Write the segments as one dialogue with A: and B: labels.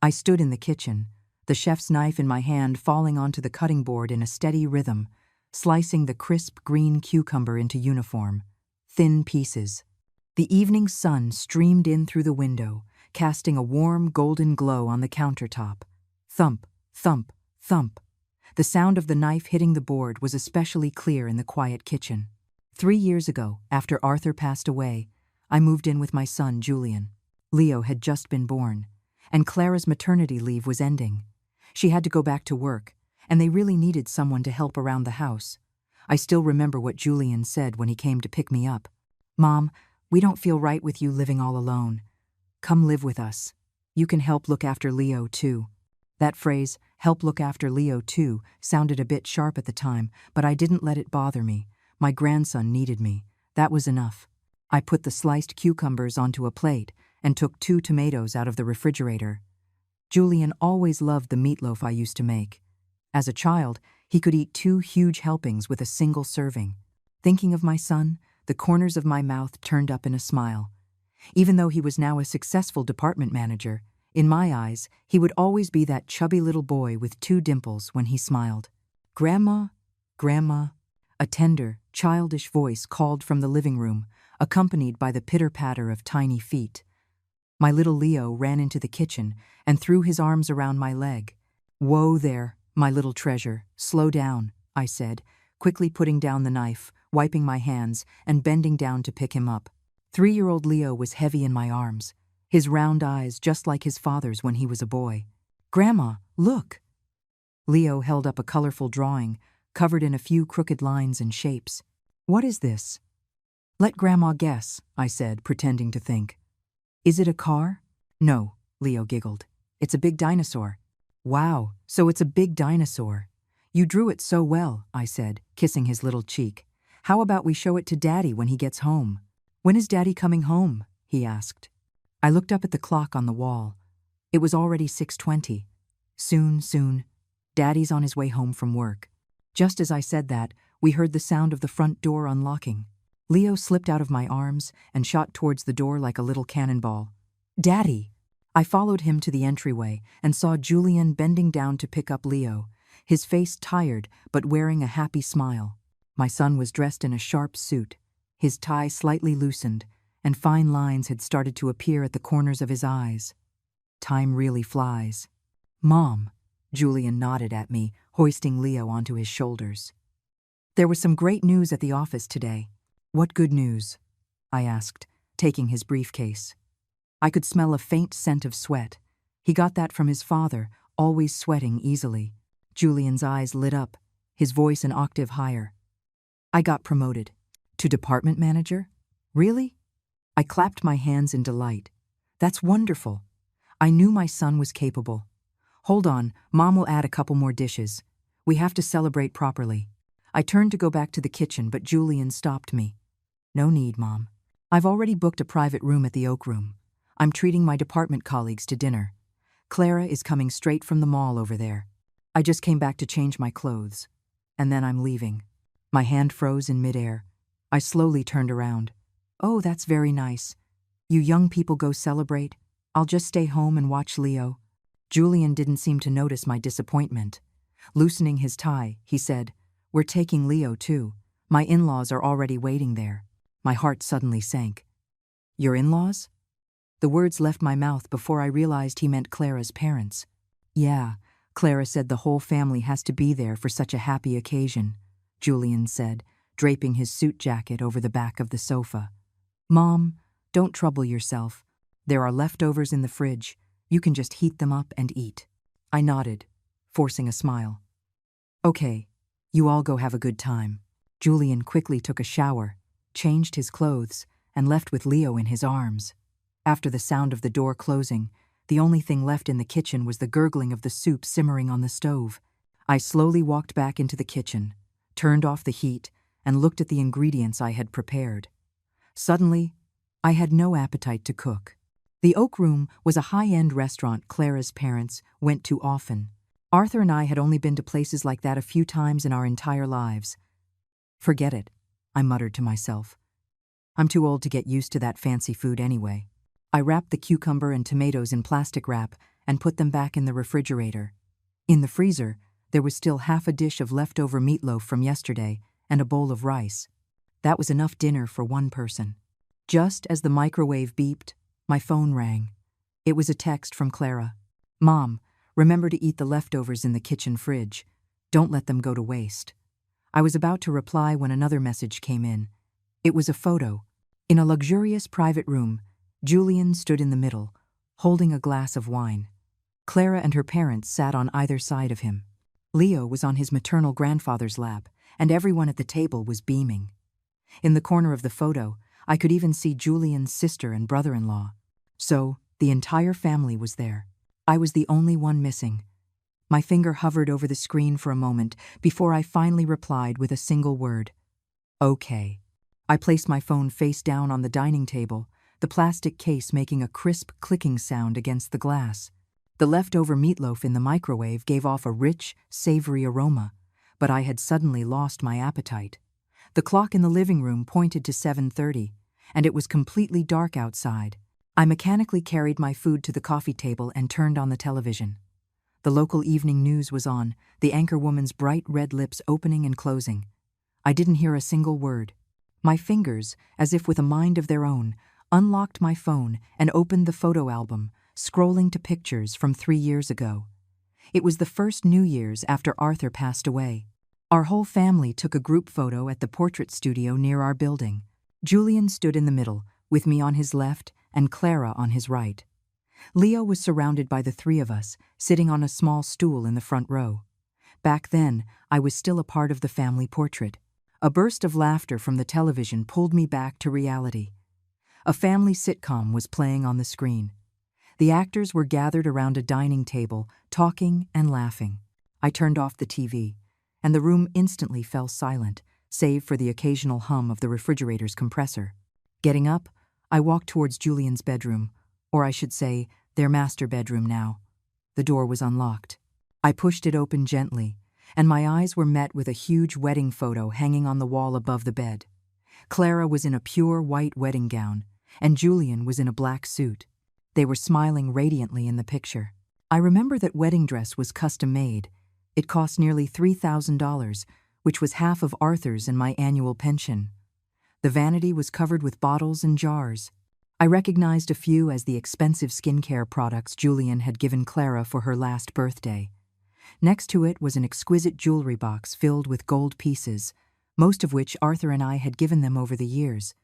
A: I stood in the kitchen, the chef's knife in my hand falling onto the cutting board in a steady rhythm, slicing the crisp green cucumber into uniform, thin pieces. The evening sun streamed in through the window, casting a warm golden glow on the countertop. Thump, thump, thump. The sound of the knife hitting the board was especially clear in the quiet kitchen. 3 years ago, after Arthur passed away, I moved in with my son, Julian. Leo had just been born, and Clara's maternity leave was ending. She had to go back to work, and they really needed someone to help around the house. I still remember what Julian said when he came to pick me up. "Mom, we don't feel right with you living all alone. Come live with us. You can help look after Leo too." That phrase, "help look after Leo too," sounded a bit sharp at the time, but I didn't let it bother me. My grandson needed me. That was enough. I put the sliced cucumbers onto a plate and took 2 tomatoes out of the refrigerator. Julian always loved the meatloaf I used to make. As a child, he could eat 2 huge helpings with a single serving. Thinking of my son, the corners of my mouth turned up in a smile. Even though he was now a successful department manager, in my eyes, he would always be that chubby little boy with 2 dimples when he smiled. "Grandma, Grandma," a tender, childish voice called from the living room, accompanied by the pitter-patter of tiny feet. My little Leo ran into the kitchen and threw his arms around my leg. "Whoa there, my little treasure, slow down," I said, quickly putting down the knife, wiping my hands, and bending down to pick him up. 3-year-old Leo was heavy in my arms, his round eyes just like his father's when he was a boy. "Grandma, look!" Leo held up a colorful drawing, covered in a few crooked lines and shapes. "What is this?" "Let Grandma guess," I said, pretending to think. "Is it a car?" "No," Leo giggled. "It's a big dinosaur." "Wow, so it's a big dinosaur. You drew it so well," I said, kissing his little cheek. "How about we show it to Daddy when he gets home?" "When is Daddy coming home?" he asked. I looked up at the clock on the wall. It was already 6:20. Soon. Daddy's on his way home from work." Just as I said that, we heard the sound of the front door unlocking. Leo slipped out of my arms and shot towards the door like a little cannonball. "Daddy!" I followed him to the entryway and saw Julian bending down to pick up Leo, his face tired but wearing a happy smile. My son was dressed in a sharp suit, his tie slightly loosened, and fine lines had started to appear at the corners of his eyes. Time really flies. "Mom," Julian nodded at me, hoisting Leo onto his shoulders. "There was some great news at the office today." "What good news?" I asked, taking his briefcase. I could smell a faint scent of sweat. He got that from his father, always sweating easily. Julian's eyes lit up, his voice an octave higher. "I got promoted." "To department manager? Really?" I clapped my hands in delight. "That's wonderful. I knew my son was capable. Hold on, Mom will add a couple more dishes. We have to celebrate properly." I turned to go back to the kitchen, but Julian stopped me. "No need, Mom. I've already booked a private room at the Oak Room. I'm treating my department colleagues to dinner. Clara is coming straight from the mall over there. I just came back to change my clothes. And then I'm leaving." My hand froze in midair. I slowly turned around. "Oh, that's very nice. You young people go celebrate. I'll just stay home and watch Leo." Julian didn't seem to notice my disappointment. Loosening his tie, he said, "We're taking Leo too. My in-laws are already waiting there." My heart suddenly sank. "Your in-laws?" The words left my mouth before I realized he meant Clara's parents. "Yeah, Clara said the whole family has to be there for such a happy occasion," Julian said, draping his suit jacket over the back of the sofa. "Mom, don't trouble yourself. There are leftovers in the fridge. You can just heat them up and eat." I nodded, forcing a smile. "Okay, you all go have a good time." Julian quickly took a shower, changed his clothes, and left with Leo in his arms. After the sound of the door closing, the only thing left in the kitchen was the gurgling of the soup simmering on the stove. I slowly walked back into the kitchen, turned off the heat, and looked at the ingredients I had prepared. Suddenly, I had no appetite to cook. The Oak Room was a high-end restaurant Clara's parents went to often. Arthur and I had only been to places like that a few times in our entire lives. "Forget it," I muttered to myself. "I'm too old to get used to that fancy food anyway." I wrapped the cucumber and tomatoes in plastic wrap and put them back in the refrigerator. In the freezer, there was still half a dish of leftover meatloaf from yesterday and a bowl of rice. That was enough dinner for one person. Just as the microwave beeped, my phone rang. It was a text from Clara. "Mom, remember to eat the leftovers in the kitchen fridge. Don't let them go to waste." I was about to reply when another message came in. It was a photo. In a luxurious private room, Julian stood in the middle, holding a glass of wine. Clara and her parents sat on either side of him. Leo was on his maternal grandfather's lap, and everyone at the table was beaming. In the corner of the photo, I could even see Julian's sister and brother-in-law. So, the entire family was there. I was the only one missing. My finger hovered over the screen for a moment before I finally replied with a single word. "Okay." I placed my phone face down on the dining table, the plastic case making a crisp clicking sound against the glass. The leftover meatloaf in the microwave gave off a rich, savory aroma, but I had suddenly lost my appetite. The clock in the living room pointed to 7:30, and it was completely dark outside. I mechanically carried my food to the coffee table and turned on the television. The local evening news was on, the anchorwoman's bright red lips opening and closing. I didn't hear a single word. My fingers, as if with a mind of their own, unlocked my phone and opened the photo album, scrolling to pictures from 3 years ago. It was the first New Year's after Arthur passed away. Our whole family took a group photo at the portrait studio near our building. Julian stood in the middle, with me on his left and Clara on his right. Leo was surrounded by the three of us, sitting on a small stool in the front row. Back then, I was still a part of the family portrait. A burst of laughter from the television pulled me back to reality. A family sitcom was playing on the screen. The actors were gathered around a dining table, talking and laughing. I turned off the TV, and the room instantly fell silent, save for the occasional hum of the refrigerator's compressor. Getting up, I walked towards Julian's bedroom, or I should say, their master bedroom now. The door was unlocked. I pushed it open gently, and my eyes were met with a huge wedding photo hanging on the wall above the bed. Clara was in a pure white wedding gown, and Julian was in a black suit. They were smiling radiantly in the picture. I remember that wedding dress was custom-made. It cost nearly $3,000, which was half of Arthur's and my annual pension. The vanity was covered with bottles and jars. I recognized a few as the expensive skincare products Julian had given Clara for her last birthday. Next to it was an exquisite jewelry box filled with gold pieces, most of which Arthur and I had given them over the years.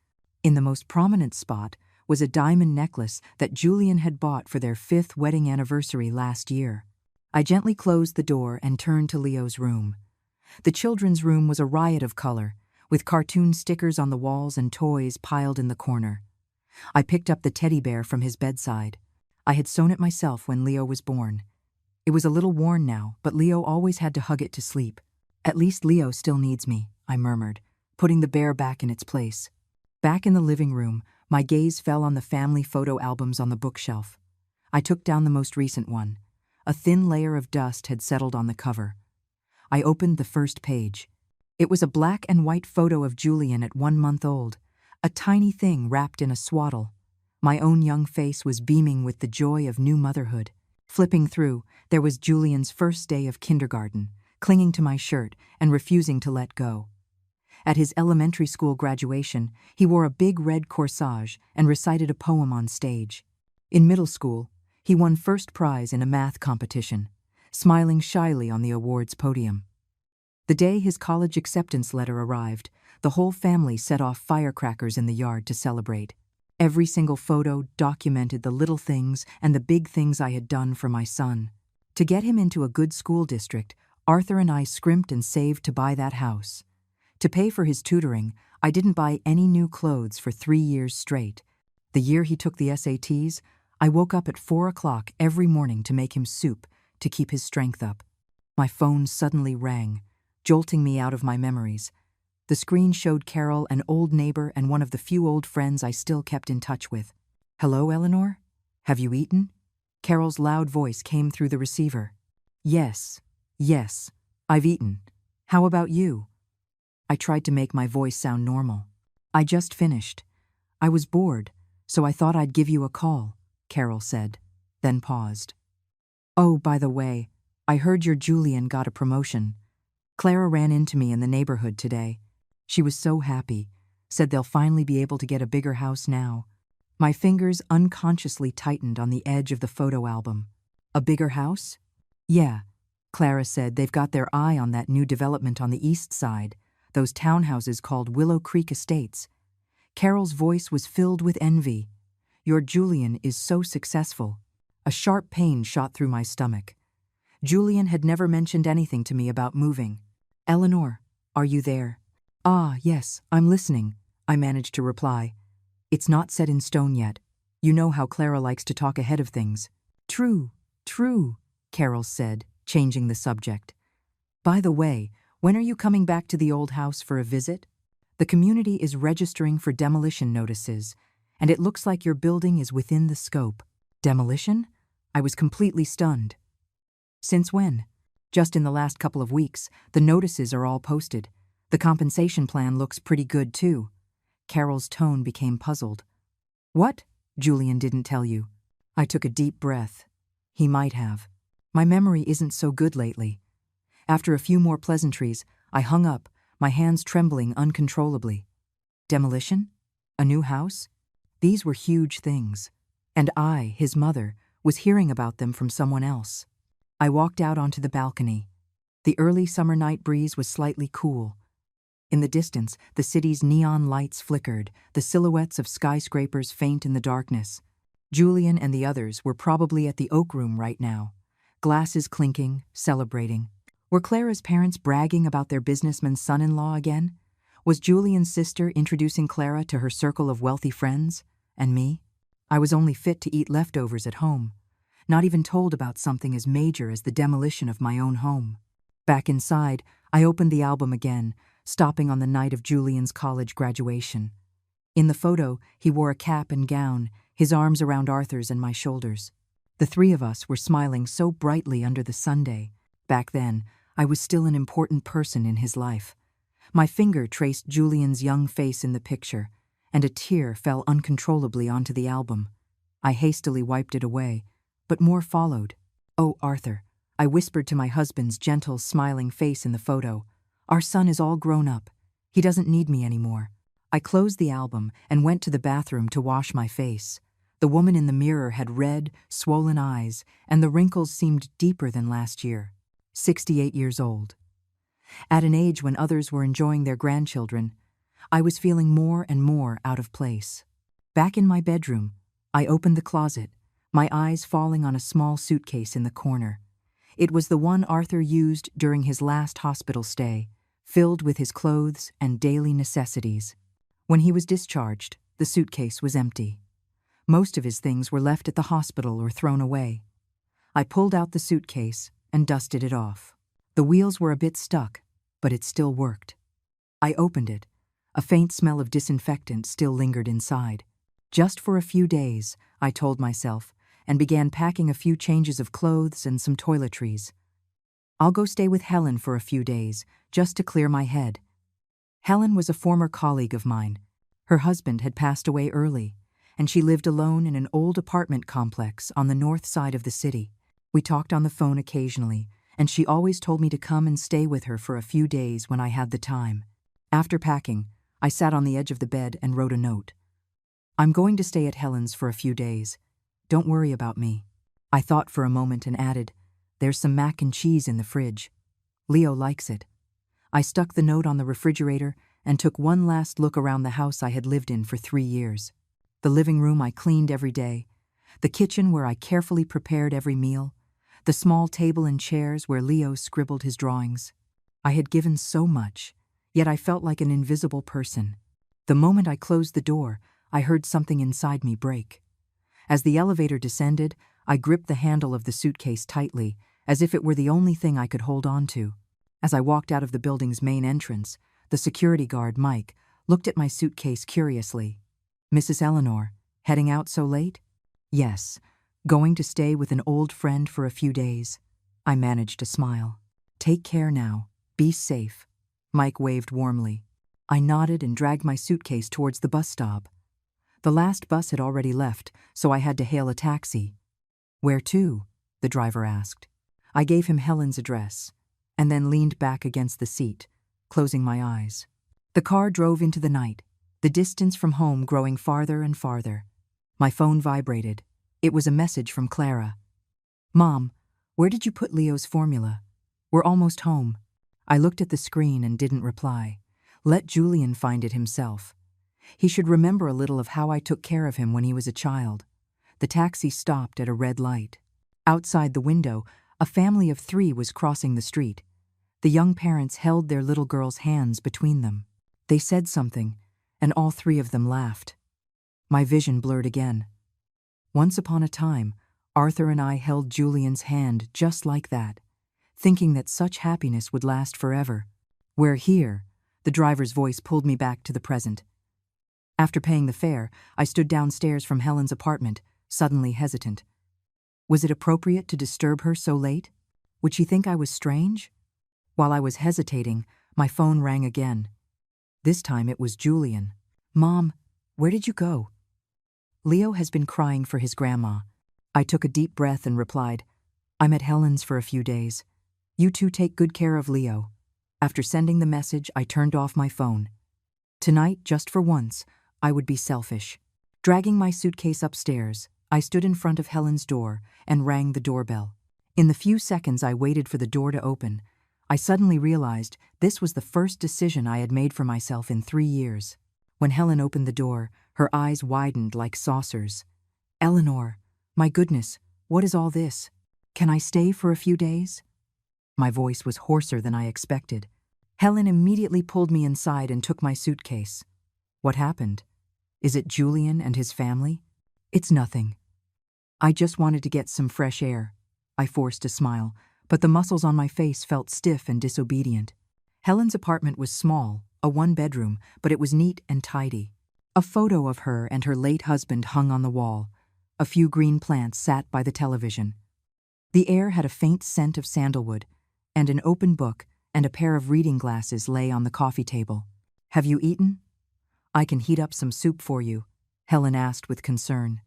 A: In the most prominent spot was a diamond necklace that Julian had bought for their 5th wedding anniversary last year. I gently closed the door and turned to Leo's room. The children's room was a riot of color, with cartoon stickers on the walls and toys piled in the corner. I picked up the teddy bear from his bedside. I had sewn it myself when Leo was born. It was a little worn now, but Leo always had to hug it to sleep. "At least Leo still needs me," I murmured, putting the bear back in its place. Back in the living room, my gaze fell on the family photo albums on the bookshelf. I took down the most recent one. A thin layer of dust had settled on the cover. I opened the first page. It was a black and white photo of Julian at 1 month old, a tiny thing wrapped in a swaddle. My own young face was beaming with the joy of new motherhood. Flipping through, there was Julian's first day of kindergarten, clinging to my shirt and refusing to let go. At his elementary school graduation, he wore a big red corsage and recited a poem on stage. In middle school, he won first prize in a math competition, smiling shyly on the awards podium. The day his college acceptance letter arrived, the whole family set off firecrackers in the yard to celebrate. Every single photo documented the little things and the big things I had done for my son. To get him into a good school district, Arthur and I scrimped and saved to buy that house. To pay for his tutoring, I didn't buy any new clothes for 3 years straight. The year he took the SATs, I woke up at 4 o'clock every morning to make him soup to keep his strength up. My phone suddenly rang, jolting me out of my memories. The screen showed Carol, an old neighbor and one of the few old friends I still kept in touch with. "Hello, Eleanor? Have you eaten?" Carol's loud voice came through the receiver. Yes, I've eaten. How about you?" I tried to make my voice sound normal. "I just finished. I was bored, so I thought I'd give you a call," Carol said, then paused. Oh, by the way, I heard your Julian got a promotion. Clara ran into me in the neighborhood today. She was so happy, said they'll finally be able to get a bigger house now. My fingers unconsciously tightened on the edge of the photo album. A bigger house? Yeah, Clara said they've got their eye on that new development on the east side, those townhouses called Willow Creek Estates. Carol's voice was filled with envy. Your Julian is so successful. A sharp pain shot through my stomach. Julian had never mentioned anything to me about moving. Eleanor, are you there? Ah, yes, I'm listening, I managed to reply. It's not set in stone yet. You know how Clara likes to talk ahead of things. True, Carol said, changing the subject. By the way, when are you coming back to the old house for a visit? The community is registering for demolition notices, and it looks like your building is within the scope. Demolition? I was completely stunned. Since when? Just in the last couple of weeks. The notices are all posted. The compensation plan looks pretty good, too. Carol's tone became puzzled. What? Julian didn't tell you. I took a deep breath. He might have. My memory isn't so good lately. After a few more pleasantries, I hung up, my hands trembling uncontrollably. Demolition? A new house? These were huge things. And I, his mother, was hearing about them from someone else. I walked out onto the balcony. The early summer night breeze was slightly cool. In the distance, the city's neon lights flickered, the silhouettes of skyscrapers faint in the darkness. Julian and the others were probably at the Oak Room right now, glasses clinking, celebrating. Were Clara's parents bragging about their businessman's son-in-law again? Was Julian's sister introducing Clara to her circle of wealthy friends? And me? I was only fit to eat leftovers at home, not even told about something as major as the demolition of my own home. Back inside, I opened the album again, stopping on the night of Julian's college graduation. In the photo, he wore a cap and gown, his arms around Arthur's and my shoulders. The three of us were smiling so brightly under the Sunday. Back then, I was still an important person in his life. My finger traced Julian's young face in the picture, and a tear fell uncontrollably onto the album. I hastily wiped it away, but more followed. Oh, Arthur, I whispered to my husband's gentle, smiling face in the photo. Our son is all grown up. He doesn't need me anymore. I closed the album and went to the bathroom to wash my face. The woman in the mirror had red, swollen eyes, and the wrinkles seemed deeper than last year. 68 years old. At an age when others were enjoying their grandchildren, I was feeling more and more out of place. Back in my bedroom, I opened the closet, my eyes falling on a small suitcase in the corner. It was the one Arthur used during his last hospital stay, filled with his clothes and daily necessities. When he was discharged, the suitcase was empty. Most of his things were left at the hospital or thrown away. I pulled out the suitcase and dusted it off. The wheels were a bit stuck, but it still worked. I opened it. A faint smell of disinfectant still lingered inside. Just for a few days, I told myself, and began packing a few changes of clothes and some toiletries. I'll go stay with Helen for a few days, just to clear my head. Helen was a former colleague of mine. Her husband had passed away early, and she lived alone in an old apartment complex on the north side of the city. We talked on the phone occasionally, and she always told me to come and stay with her for a few days when I had the time. After packing, I sat on the edge of the bed and wrote a note. I'm going to stay at Helen's for a few days. Don't worry about me. I thought for a moment and added, there's some mac and cheese in the fridge. Leo likes it. I stuck the note on the refrigerator and took one last look around the house I had lived in for 3 years. The living room I cleaned every day, the kitchen where I carefully prepared every meal, the small table and chairs where Leo scribbled his drawings. I had given so much, yet I felt like an invisible person. The moment I closed the door, I heard something inside me break. As the elevator descended, I gripped the handle of the suitcase tightly, as if it were the only thing I could hold on to. As I walked out of the building's main entrance, the security guard, Mike, looked at my suitcase curiously. Mrs. Eleanor, heading out so late? Yes, going to stay with an old friend for a few days. I managed to smile. Take care now. Be safe. Mike waved warmly. I nodded and dragged my suitcase towards the bus stop. The last bus had already left, so I had to hail a taxi. Where to? the driver asked. I gave him Helen's address, and then leaned back against the seat, closing my eyes. The car drove into the night, the distance from home growing farther and farther. My phone vibrated. It was a message from Clara. "Mom, where did you put Leo's formula? We're almost home." I looked at the screen and didn't reply. Let Julian find it himself. He should remember a little of how I took care of him when he was a child. The taxi stopped at a red light. Outside the window, a family of 3 was crossing the street. The young parents held their little girl's hands between them. They said something, and all 3 of them laughed. My vision blurred again. Once upon a time, Arthur and I held Julian's hand just like that, thinking that such happiness would last forever. "We're here," the driver's voice pulled me back to the present. After paying the fare, I stood downstairs from Helen's apartment, suddenly hesitant. Was it appropriate to disturb her so late? Would she think I was strange? While I was hesitating, my phone rang again. This time it was Julian. "Mom, where did you go?" "Leo has been crying for his grandma." I took a deep breath and replied, "I'm at Helen's for a few days. You two take good care of Leo." After sending the message, I turned off my phone. Tonight, just for once, I would be selfish. Dragging my suitcase upstairs, I stood in front of Helen's door and rang the doorbell. In the few seconds I waited for the door to open, I suddenly realized this was the first decision I had made for myself in 3 years. When Helen opened the door, her eyes widened like saucers. "Eleanor, my goodness, what is all this? Can I stay for a few days?" My voice was hoarser than I expected. Helen immediately pulled me inside and took my suitcase. "What happened? Is it Julian and his family?" "It's nothing. I just wanted to get some fresh air." I forced a smile, but the muscles on my face felt stiff and disobedient. Helen's apartment was small, a 1-bedroom, but it was neat and tidy. A photo of her and her late husband hung on the wall. A few green plants sat by the television. The air had a faint scent of sandalwood, and an open book and a pair of reading glasses lay on the coffee table. "Have you eaten?" "I can heat up some soup for you," Helen asked with concern.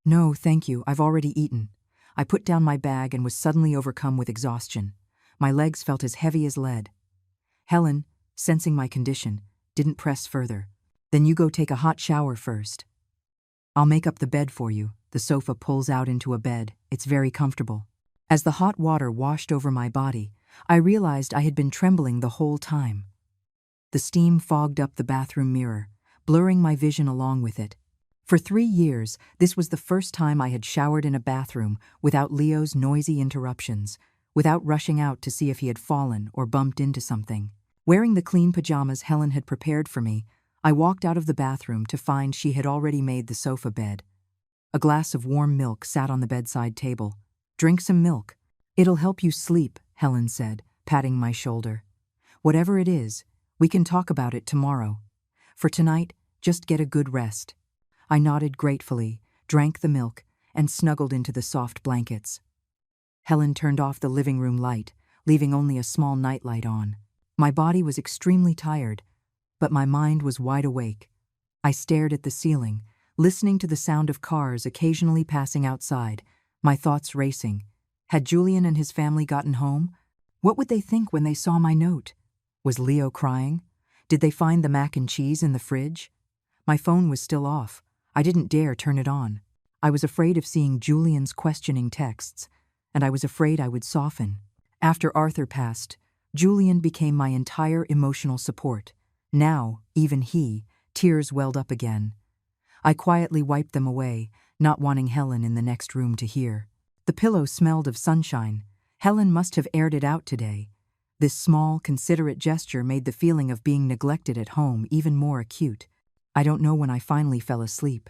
A: "No, thank you, I've already eaten." I put down my bag and was suddenly overcome with exhaustion. My legs felt as heavy as lead. Helen, sensing my condition, didn't press further. "Then you go take a hot shower first. I'll make up the bed for you." The sofa pulls out into a bed. It's very comfortable. As the hot water washed over my body, I realized I had been trembling the whole time. The steam fogged up the bathroom mirror, blurring my vision along with it. For 3 years, this was the first time I had showered in a bathroom without Leo's noisy interruptions, without rushing out to see if he had fallen or bumped into something. Wearing the clean pajamas Helen had prepared for me, I walked out of the bathroom to find she had already made the sofa bed. A glass of warm milk sat on the bedside table. "Drink some milk. It'll help you sleep," Helen said, patting my shoulder. "Whatever it is, we can talk about it tomorrow. For tonight, just get a good rest." I nodded gratefully, drank the milk, and snuggled into the soft blankets. Helen turned off the living room light, leaving only a small nightlight on. My body was extremely tired, but my mind was wide awake. I stared at the ceiling, listening to the sound of cars occasionally passing outside, my thoughts racing. Had Julian and his family gotten home? What would they think when they saw my note? Was Leo crying? Did they find the mac and cheese in the fridge? My phone was still off. I didn't dare turn it on. I was afraid of seeing Julian's questioning texts, and I was afraid I would soften. After Arthur passed, Julian became my entire emotional support. Now, even tears welled up again. I quietly wiped them away, not wanting Helen in the next room to hear. The pillow smelled of sunshine. Helen must have aired it out today. This small, considerate gesture made the feeling of being neglected at home even more acute. I don't know when I finally fell asleep,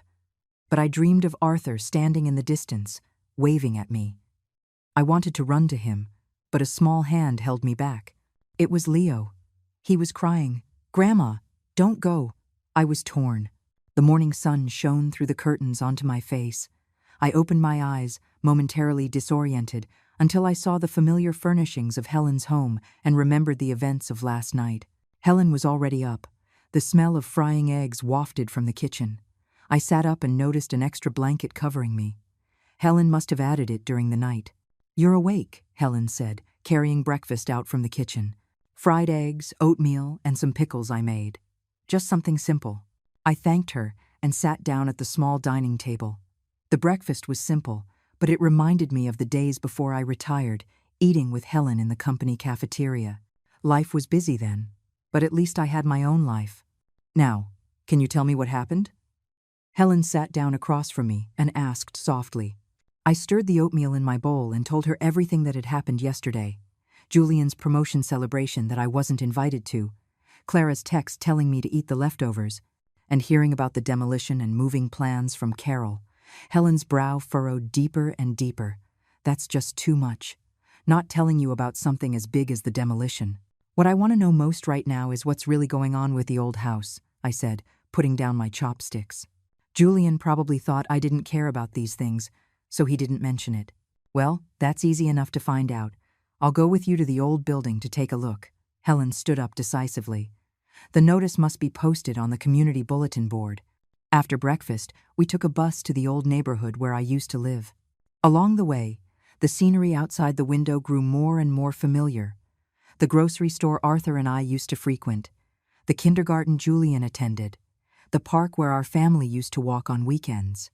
A: but I dreamed of Arthur standing in the distance, waving at me. I wanted to run to him, but a small hand held me back. It was Leo. He was crying, "Grandma, don't go." I was torn. The morning sun shone through the curtains onto my face. I opened my eyes, momentarily disoriented, until I saw the familiar furnishings of Helen's home and remembered the events of last night. Helen was already up. The smell of frying eggs wafted from the kitchen. I sat up and noticed an extra blanket covering me. Helen must have added it during the night. You're awake, Helen said, carrying breakfast out from the kitchen. Fried eggs, oatmeal, and some pickles I made. Just something simple. I thanked her and sat down at the small dining table. The breakfast was simple, but it reminded me of the days before I retired, eating with Helen in the company cafeteria. Life was busy then, but at least I had my own life. Now, can you tell me what happened? Helen sat down across from me and asked softly. I stirred the oatmeal in my bowl and told her everything that had happened yesterday. Julian's promotion celebration that I wasn't invited to, Clara's text telling me to eat the leftovers, and hearing about the demolition and moving plans from Carol. Helen's brow furrowed deeper and deeper. That's just too much. Not telling you about something as big as the demolition. What I want to know most right now is what's really going on with the old house, I said, putting down my chopsticks. Julian probably thought I didn't care about these things, so he didn't mention it. Well, that's easy enough to find out. I'll go with you to the old building to take a look. Helen stood up decisively. The notice must be posted on the community bulletin board. After breakfast, we took a bus to the old neighborhood where I used to live. Along the way, the scenery outside the window grew more and more familiar. The grocery store Arthur and I used to frequent, the kindergarten Julian attended, the park where our family used to walk on weekends.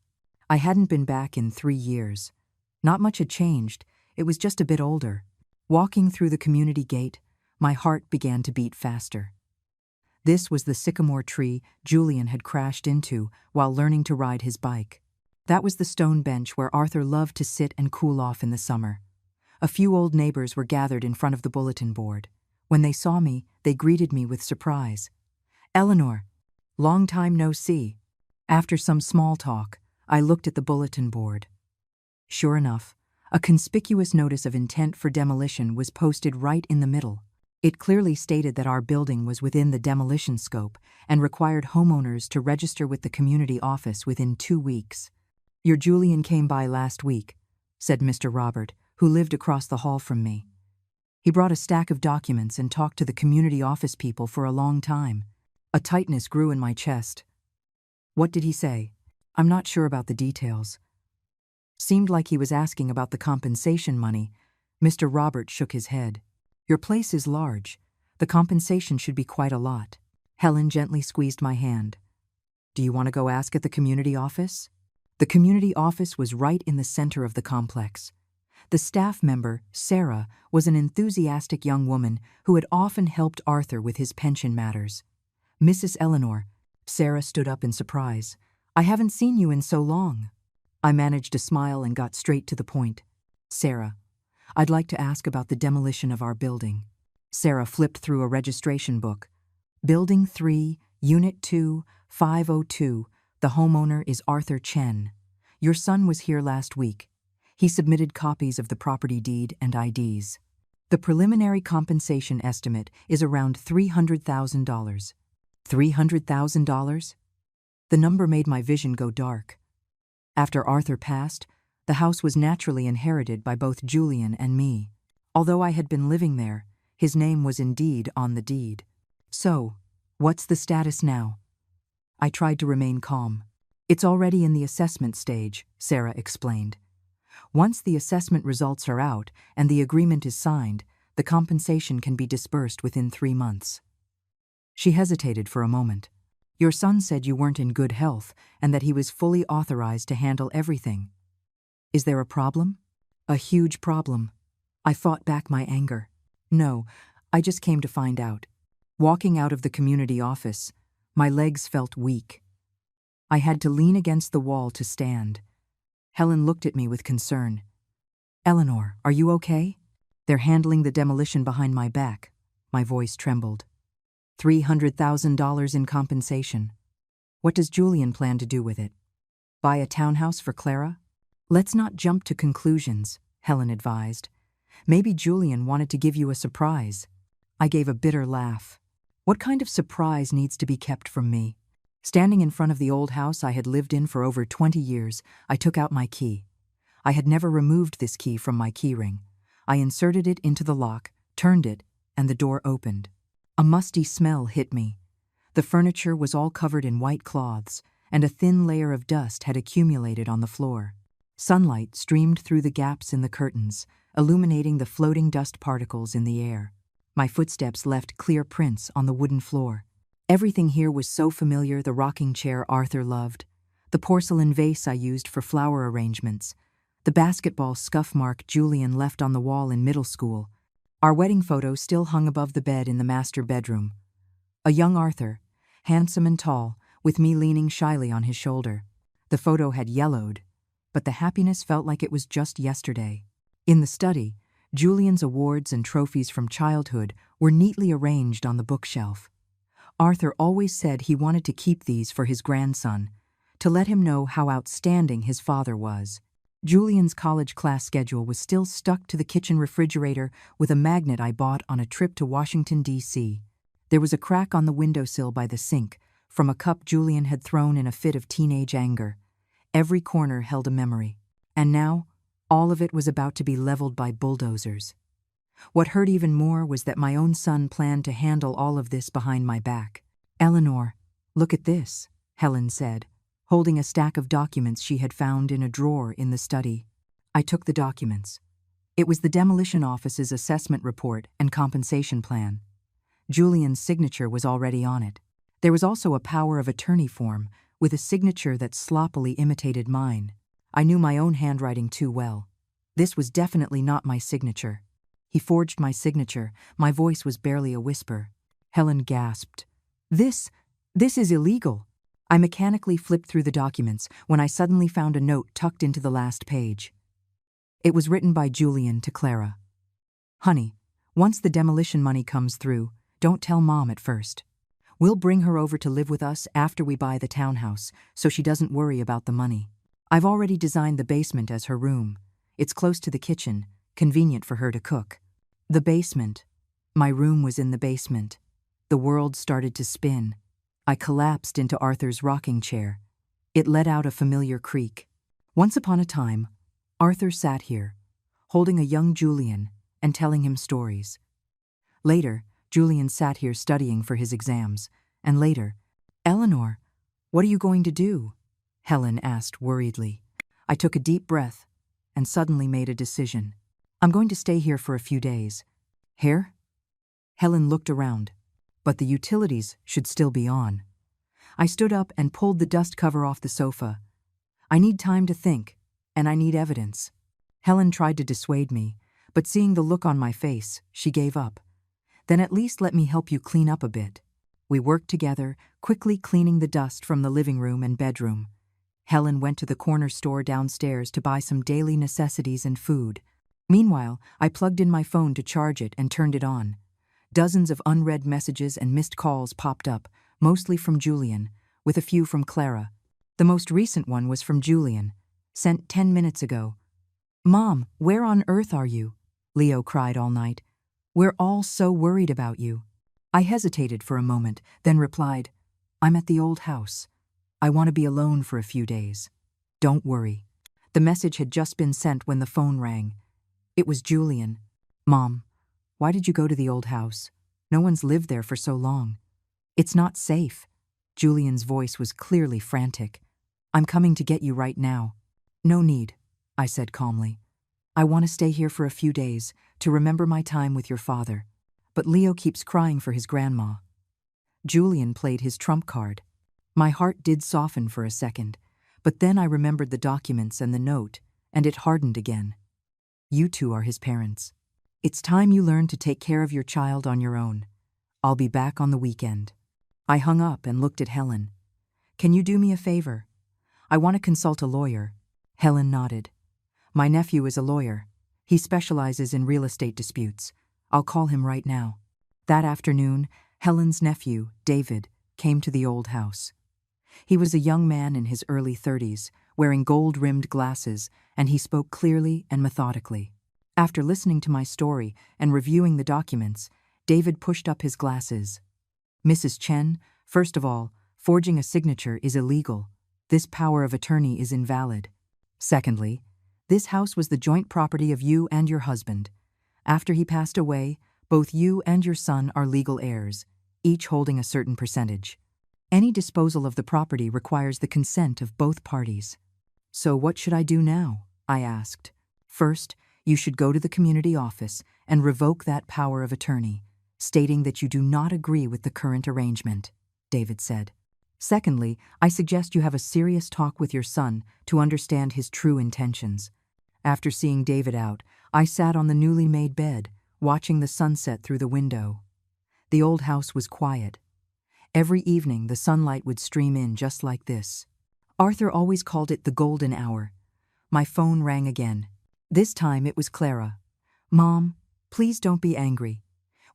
A: I hadn't been back in 3 years. Not much had changed, it was just a bit older. Walking through the community gate, my heart began to beat faster. This was the sycamore tree Julian had crashed into while learning to ride his bike. That was the stone bench where Arthur loved to sit and cool off in the summer. A few old neighbors were gathered in front of the bulletin board. When they saw me, they greeted me with surprise. "Eleanor, long time no see." After some small talk, I looked at the bulletin board. Sure enough, a conspicuous notice of intent for demolition was posted right in the middle. It clearly stated that our building was within the demolition scope and required homeowners to register with the community office within 2 weeks. "Your Julian came by last week," said Mr. Robert, who lived across the hall from me. "He brought a stack of documents and talked to the community office people for a long time." A tightness grew in my chest. "What did he say?" "I'm not sure about the details." Seemed like he was asking about the compensation money. Mr. Robert shook his head. "Your place is large. The compensation should be quite a lot." Helen gently squeezed my hand. "Do you want to go ask at the community office?" The community office was right in the center of the complex. The staff member, Sarah, was an enthusiastic young woman who had often helped Arthur with his pension matters. "Mrs. Eleanor," Sarah stood up in surprise. "I haven't seen you in so long." I managed to smile and got straight to the point. "Sarah, I'd like to ask about the demolition of our building." Sarah flipped through a registration book. "Building 3, Unit 2, 502. The homeowner is Arthur Chen. Your son was here last week. He submitted copies of the property deed and IDs. The preliminary compensation estimate is around $300,000. $300,000? The number made my vision go dark. After Arthur passed, the house was naturally inherited by both Julian and me. Although I had been living there, his name was indeed on the deed. "So, what's the status now?" I tried to remain calm. "It's already in the assessment stage," Sarah explained. "Once the assessment results are out and the agreement is signed, the compensation can be disbursed within 3 months. She hesitated for a moment. "Your son said you weren't in good health and that he was fully authorized to handle everything. Is there a problem?" "A huge problem." I fought back my anger. "No, I just came to find out." Walking out of the community office, my legs felt weak. I had to lean against the wall to stand. Helen looked at me with concern. "Eleanor, are you okay?" "They're handling the demolition behind my back." My voice trembled. $300,000 in compensation. What does Julian plan to do with it? Buy a townhouse for Clara? "Let's not jump to conclusions," Helen advised. "Maybe Julian wanted to give you a surprise." I gave a bitter laugh. What kind of surprise needs to be kept from me? Standing in front of the old house I had lived in for over 20 years, I took out my key. I had never removed this key from my keyring. I inserted it into the lock, turned it, and the door opened. A musty smell hit me. The furniture was all covered in white cloths, and a thin layer of dust had accumulated on the floor. Sunlight streamed through the gaps in the curtains, illuminating the floating dust particles in the air. My footsteps left clear prints on the wooden floor. Everything here was so familiar: the rocking chair Arthur loved, the porcelain vase I used for flower arrangements, the basketball scuff mark Julian left on the wall in middle school. Our wedding photo still hung above the bed in the master bedroom. A young Arthur, handsome and tall, with me leaning shyly on his shoulder. The photo had yellowed, but the happiness felt like it was just yesterday. In the study, Julian's awards and trophies from childhood were neatly arranged on the bookshelf. Arthur always said he wanted to keep these for his grandson, to let him know how outstanding his father was. Julian's college class schedule was still stuck to the kitchen refrigerator with a magnet I bought on a trip to Washington, D.C. There was a crack on the windowsill by the sink, from a cup Julian had thrown in a fit of teenage anger. Every corner held a memory. And now, all of it was about to be leveled by bulldozers. What hurt even more was that my own son planned to handle all of this behind my back. "Eleanor, look at this," Helen said, holding a stack of documents she had found in a drawer in the study. I took the documents. It was the demolition office's assessment report and compensation plan. Julian's signature was already on it. There was also a power of attorney form with a signature that sloppily imitated mine. I knew my own handwriting too well. This was definitely not my signature. He forged my signature. My voice was barely a whisper. Helen gasped. This is illegal." I mechanically flipped through the documents when I suddenly found a note tucked into the last page. It was written by Julian to Clara. "Honey, once the demolition money comes through, don't tell Mom at first. We'll bring her over to live with us after we buy the townhouse, so she doesn't worry about the money. I've already designed the basement as her room. It's close to the kitchen, convenient for her to cook." The basement. My room was in the basement. The world started to spin. I collapsed into Arthur's rocking chair. It let out a familiar creak. Once upon a time, Arthur sat here, holding a young Julian and telling him stories. Later, Julian sat here studying for his exams, and later, "Eleanor, what are you going to do?" Helen asked worriedly. I took a deep breath and suddenly made a decision. "I'm going to stay here for a few days." "Here?" Helen looked around, but the utilities should still be on. I stood up and pulled the dust cover off the sofa. "I need time to think, and I need evidence." Helen tried to dissuade me, but seeing the look on my face, she gave up. "Then at least let me help you clean up a bit." We worked together, quickly cleaning the dust from the living room and bedroom. Helen went to the corner store downstairs to buy some daily necessities and food. Meanwhile, I plugged in my phone to charge it and turned it on. Dozens of unread messages and missed calls popped up, mostly from Julian, with a few from Clara. The most recent one was from Julian, sent 10 minutes ago. "Mom, where on earth are you?" Leo cried all night. "We're all so worried about you." I hesitated for a moment, then replied, "I'm at the old house. I want to be alone for a few days. Don't worry." The message had just been sent when the phone rang. It was Julian. "Mom, why did you go to the old house? No one's lived there for so long." "It's not safe." Julian's voice was clearly frantic. "I'm coming to get you right now." "No need," I said calmly. "I want to stay here for a few days to remember my time with your father. But Leo keeps crying for his grandma." Julian played his trump card. My heart did soften for a second, but then I remembered the documents and the note, and it hardened again. "You two are his parents. It's time you learn to take care of your child on your own. I'll be back on the weekend." I hung up and looked at Helen. "Can you do me a favor? I want to consult a lawyer." Helen nodded. "My nephew is a lawyer. He specializes in real estate disputes. I'll call him right now." That afternoon, Helen's nephew, David, came to the old house. He was a young man in his early 30s, wearing gold-rimmed glasses, and he spoke clearly and methodically. After listening to my story and reviewing the documents, David pushed up his glasses. "Mrs. Chen, first of all, forging a signature is illegal. This power of attorney is invalid. Secondly, this house was the joint property of you and your husband. After he passed away, both you and your son are legal heirs, each holding a certain percentage. Any disposal of the property requires the consent of both parties." "So what should I do now?" I asked. First, you should go to the community office and revoke that power of attorney, stating that you do not agree with the current arrangement, David said. Secondly, I suggest you have a serious talk with your son to understand his true intentions. After seeing David out, I sat on the newly made bed, watching the sunset through the window. The old house was quiet. Every evening the sunlight would stream in just like this. Arthur always called it the golden hour. My phone rang again. This time it was Clara. "Mom, please don't be angry.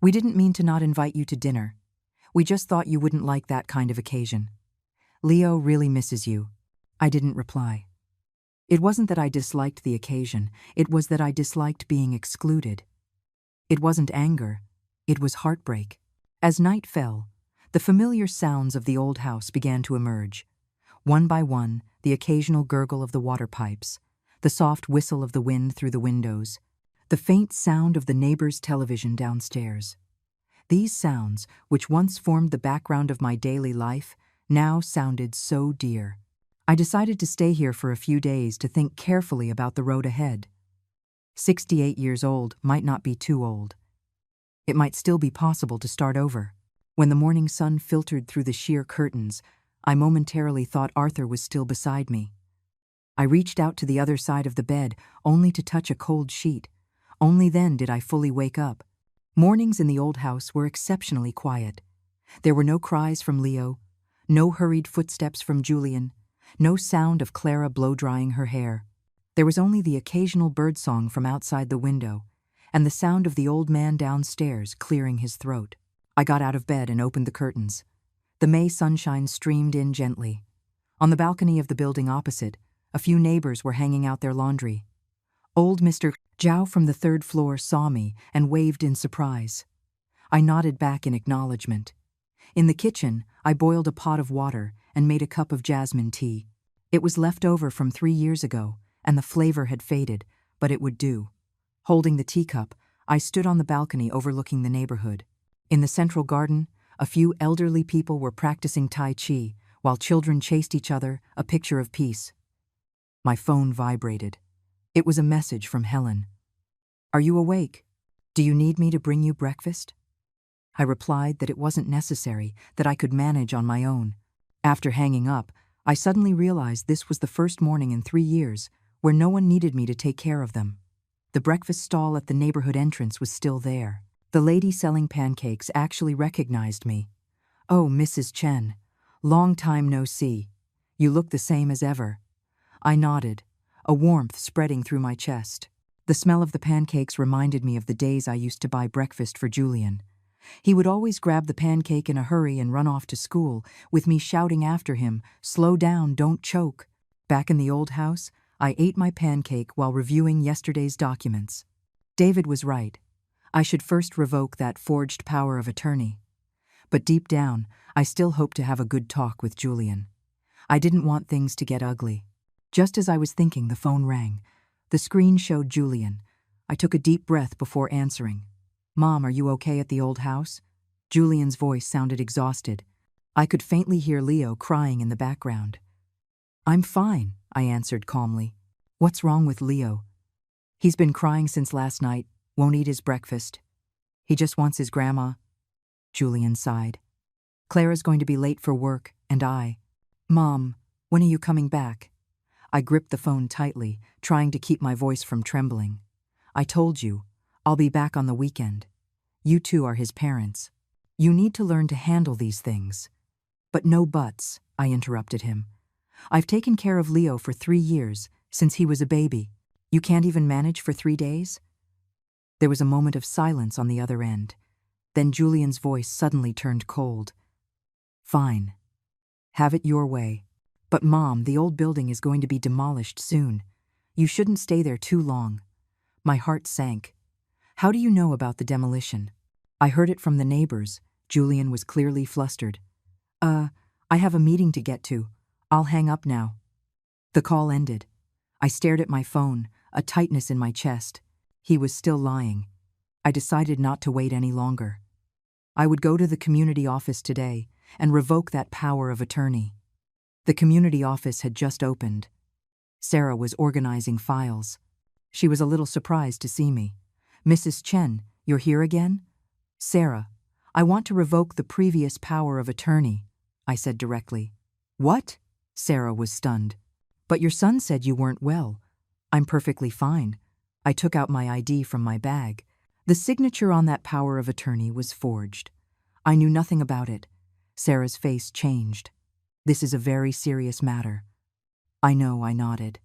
A: We didn't mean to not invite you to dinner. We just thought you wouldn't like that kind of occasion. Leo really misses you." I didn't reply. It wasn't that I disliked the occasion, it was that I disliked being excluded. It wasn't anger, it was heartbreak. As night fell, the familiar sounds of the old house began to emerge. One by one, the occasional gurgle of the water pipes, the soft whistle of the wind through the windows, the faint sound of the neighbor's television downstairs. These sounds, which once formed the background of my daily life, now sounded so dear. I decided to stay here for a few days to think carefully about the road ahead. 68 years old might not be too old. It might still be possible to start over. When the morning sun filtered through the sheer curtains, I momentarily thought Arthur was still beside me. I reached out to the other side of the bed, only to touch a cold sheet. Only then did I fully wake up. Mornings in the old house were exceptionally quiet. There were no cries from Leo, no hurried footsteps from Julian, no sound of Clara blow-drying her hair. There was only the occasional birdsong from outside the window, and the sound of the old man downstairs clearing his throat. I got out of bed and opened the curtains. The May sunshine streamed in gently. On the balcony of the building opposite, a few neighbors were hanging out their laundry. Old Mr. Zhao from the third floor saw me and waved in surprise. I nodded back in acknowledgement. In the kitchen, I boiled a pot of water and made a cup of jasmine tea. It was left over from 3 years ago, and the flavor had faded, but it would do. Holding the teacup, I stood on the balcony overlooking the neighborhood. In the central garden, a few elderly people were practicing Tai Chi, while children chased each other, a picture of peace. My phone vibrated. It was a message from Helen. "Are you awake? Do you need me to bring you breakfast?" I replied that it wasn't necessary, that I could manage on my own. After hanging up, I suddenly realized this was the first morning in 3 years where no one needed me to take care of them. The breakfast stall at the neighborhood entrance was still there. The lady selling pancakes actually recognized me. "Oh, Mrs. Chen, long time no see. You look the same as ever." I nodded, a warmth spreading through my chest. The smell of the pancakes reminded me of the days I used to buy breakfast for Julian. He would always grab the pancake in a hurry and run off to school, with me shouting after him, "Slow down, don't choke." Back in the old house, I ate my pancake while reviewing yesterday's documents. David was right. I should first revoke that forged power of attorney. But deep down, I still hoped to have a good talk with Julian. I didn't want things to get ugly. Just as I was thinking, the phone rang. The screen showed Julian. I took a deep breath before answering. "Mom, are you okay at the old house?" Julian's voice sounded exhausted. I could faintly hear Leo crying in the background. "I'm fine," I answered calmly. "What's wrong with Leo?" "He's been crying since last night, won't eat his breakfast. He just wants his grandma." Julian sighed. "Clara's going to be late for work, and Mom, when are you coming back?" I gripped the phone tightly, trying to keep my voice from trembling. "I told you, I'll be back on the weekend. You two are his parents. You need to learn to handle these things." "But no buts," I interrupted him. "I've taken care of Leo for 3 years, since he was a baby. You can't even manage for 3 days?" There was a moment of silence on the other end. Then Julian's voice suddenly turned cold. "Fine. Have it your way. But Mom, the old building is going to be demolished soon. You shouldn't stay there too long." My heart sank. "How do you know about the demolition?" "I heard it from the neighbors." Julian was clearly flustered. I have a meeting to get to. I'll hang up now." The call ended. I stared at my phone, a tightness in my chest. He was still lying. I decided not to wait any longer. I would go to the community office today and revoke that power of attorney. The community office had just opened. Sarah was organizing files. She was a little surprised to see me. "Mrs. Chen, you're here again?" "Sarah, I want to revoke the previous power of attorney," I said directly. "What?" Sarah was stunned. "But your son said you weren't well." "I'm perfectly fine." I took out my ID from my bag. The signature on that power of attorney was forged. I knew nothing about it. Sarah's face changed. "This is a very serious matter." "I know," I nodded.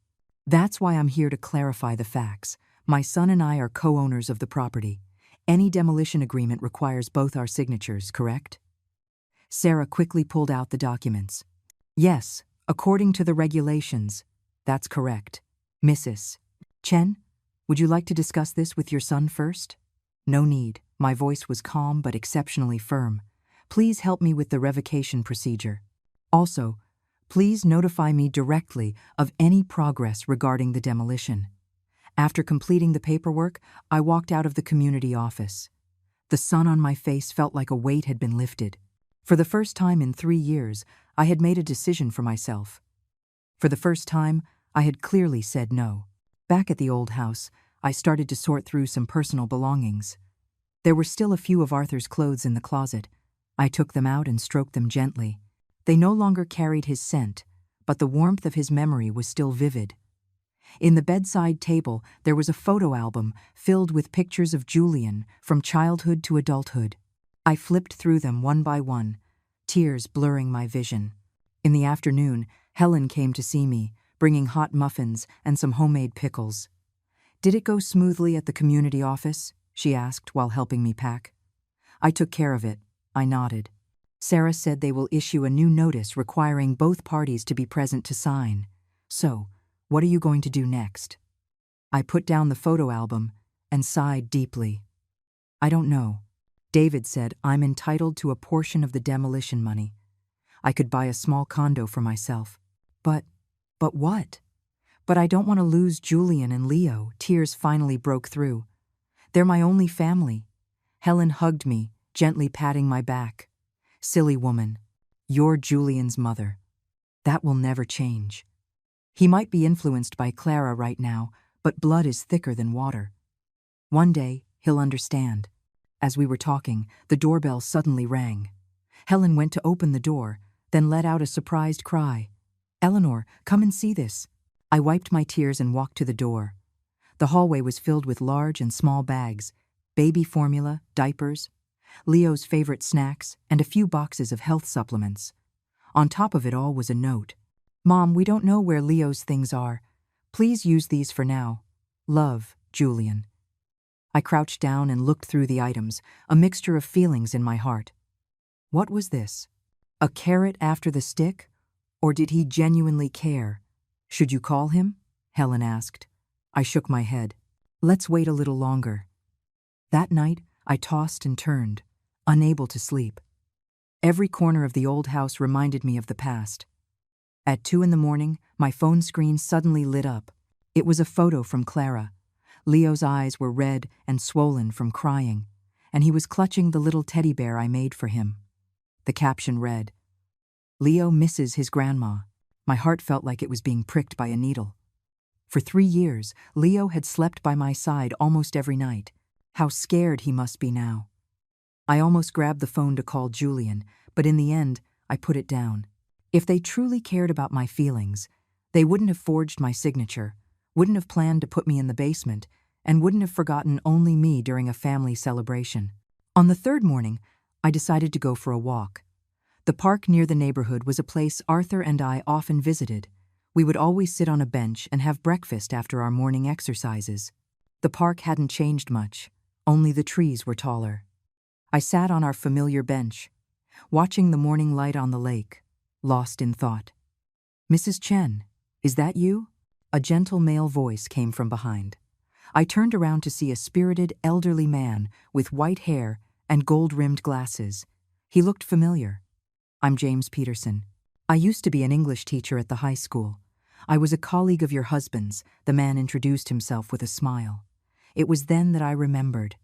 A: "That's why I'm here to clarify the facts. My son and I are co-owners of the property. Any demolition agreement requires both our signatures, correct?" Sarah quickly pulled out the documents. "Yes, according to the regulations. That's correct. Mrs. Chen, would you like to discuss this with your son first?" "No need." My voice was calm but exceptionally firm. "Please help me with the revocation procedure. Also, please notify me directly of any progress regarding the demolition." After completing the paperwork, I walked out of the community office. The sun on my face felt like a weight had been lifted. For the first time in 3 years, I had made a decision for myself. For the first time, I had clearly said no. Back at the old house, I started to sort through some personal belongings. There were still a few of Arthur's clothes in the closet. I took them out and stroked them gently. They no longer carried his scent, but the warmth of his memory was still vivid. In the bedside table, there was a photo album filled with pictures of Julian from childhood to adulthood. I flipped through them one by one, tears blurring my vision. In the afternoon, Helen came to see me, bringing hot muffins and some homemade pickles. "Did it go smoothly at the community office?" she asked while helping me pack. "I took care of it." I nodded. "Sarah said they will issue a new notice requiring both parties to be present to sign. So, what are you going to do next?" I put down the photo album and sighed deeply. "I don't know. David said I'm entitled to a portion of the demolition money. I could buy a small condo for myself. But what? But I don't want to lose Julian and Leo." Tears finally broke through. "They're my only family." Helen hugged me, gently patting my back. "Silly woman, you're Julian's mother. That will never change. He might be influenced by Clara right now, but blood is thicker than water. One day, he'll understand." As we were talking, the doorbell suddenly rang. Helen went to open the door, then let out a surprised cry. "Eleanor, come and see this." I wiped my tears and walked to the door. The hallway was filled with large and small bags, baby formula, diapers, Leo's favorite snacks, and a few boxes of health supplements. On top of it all was a note. "Mom, we don't know where Leo's things are. Please use these for now. Love, Julian." I crouched down and looked through the items, a mixture of feelings in my heart. What was this? A carrot after the stick? Or did he genuinely care? "Should you call him?" Helen asked. I shook my head. "Let's wait a little longer." That night, I tossed and turned, unable to sleep. Every corner of the old house reminded me of the past. At 2 a.m, my phone screen suddenly lit up. It was a photo from Clara. Leo's eyes were red and swollen from crying, and he was clutching the little teddy bear I made for him. The caption read, "Leo misses his grandma." My heart felt like it was being pricked by a needle. For 3 years, Leo had slept by my side almost every night. How scared he must be now. I almost grabbed the phone to call Julian, but in the end, I put it down. If they truly cared about my feelings, they wouldn't have forged my signature, wouldn't have planned to put me in the basement, and wouldn't have forgotten only me during a family celebration. On the 3rd morning, I decided to go for a walk. The park near the neighborhood was a place Arthur and I often visited. We would always sit on a bench and have breakfast after our morning exercises. The park hadn't changed much, only the trees were taller. I sat on our familiar bench, watching the morning light on the lake, lost in thought. "Mrs. Chen, is that you?" A gentle male voice came from behind. I turned around to see a spirited, elderly man with white hair and gold-rimmed glasses. He looked familiar. "I'm James Peterson. I used to be an English teacher at the high school. I was a colleague of your husband's," the man introduced himself with a smile. It was then that I remembered.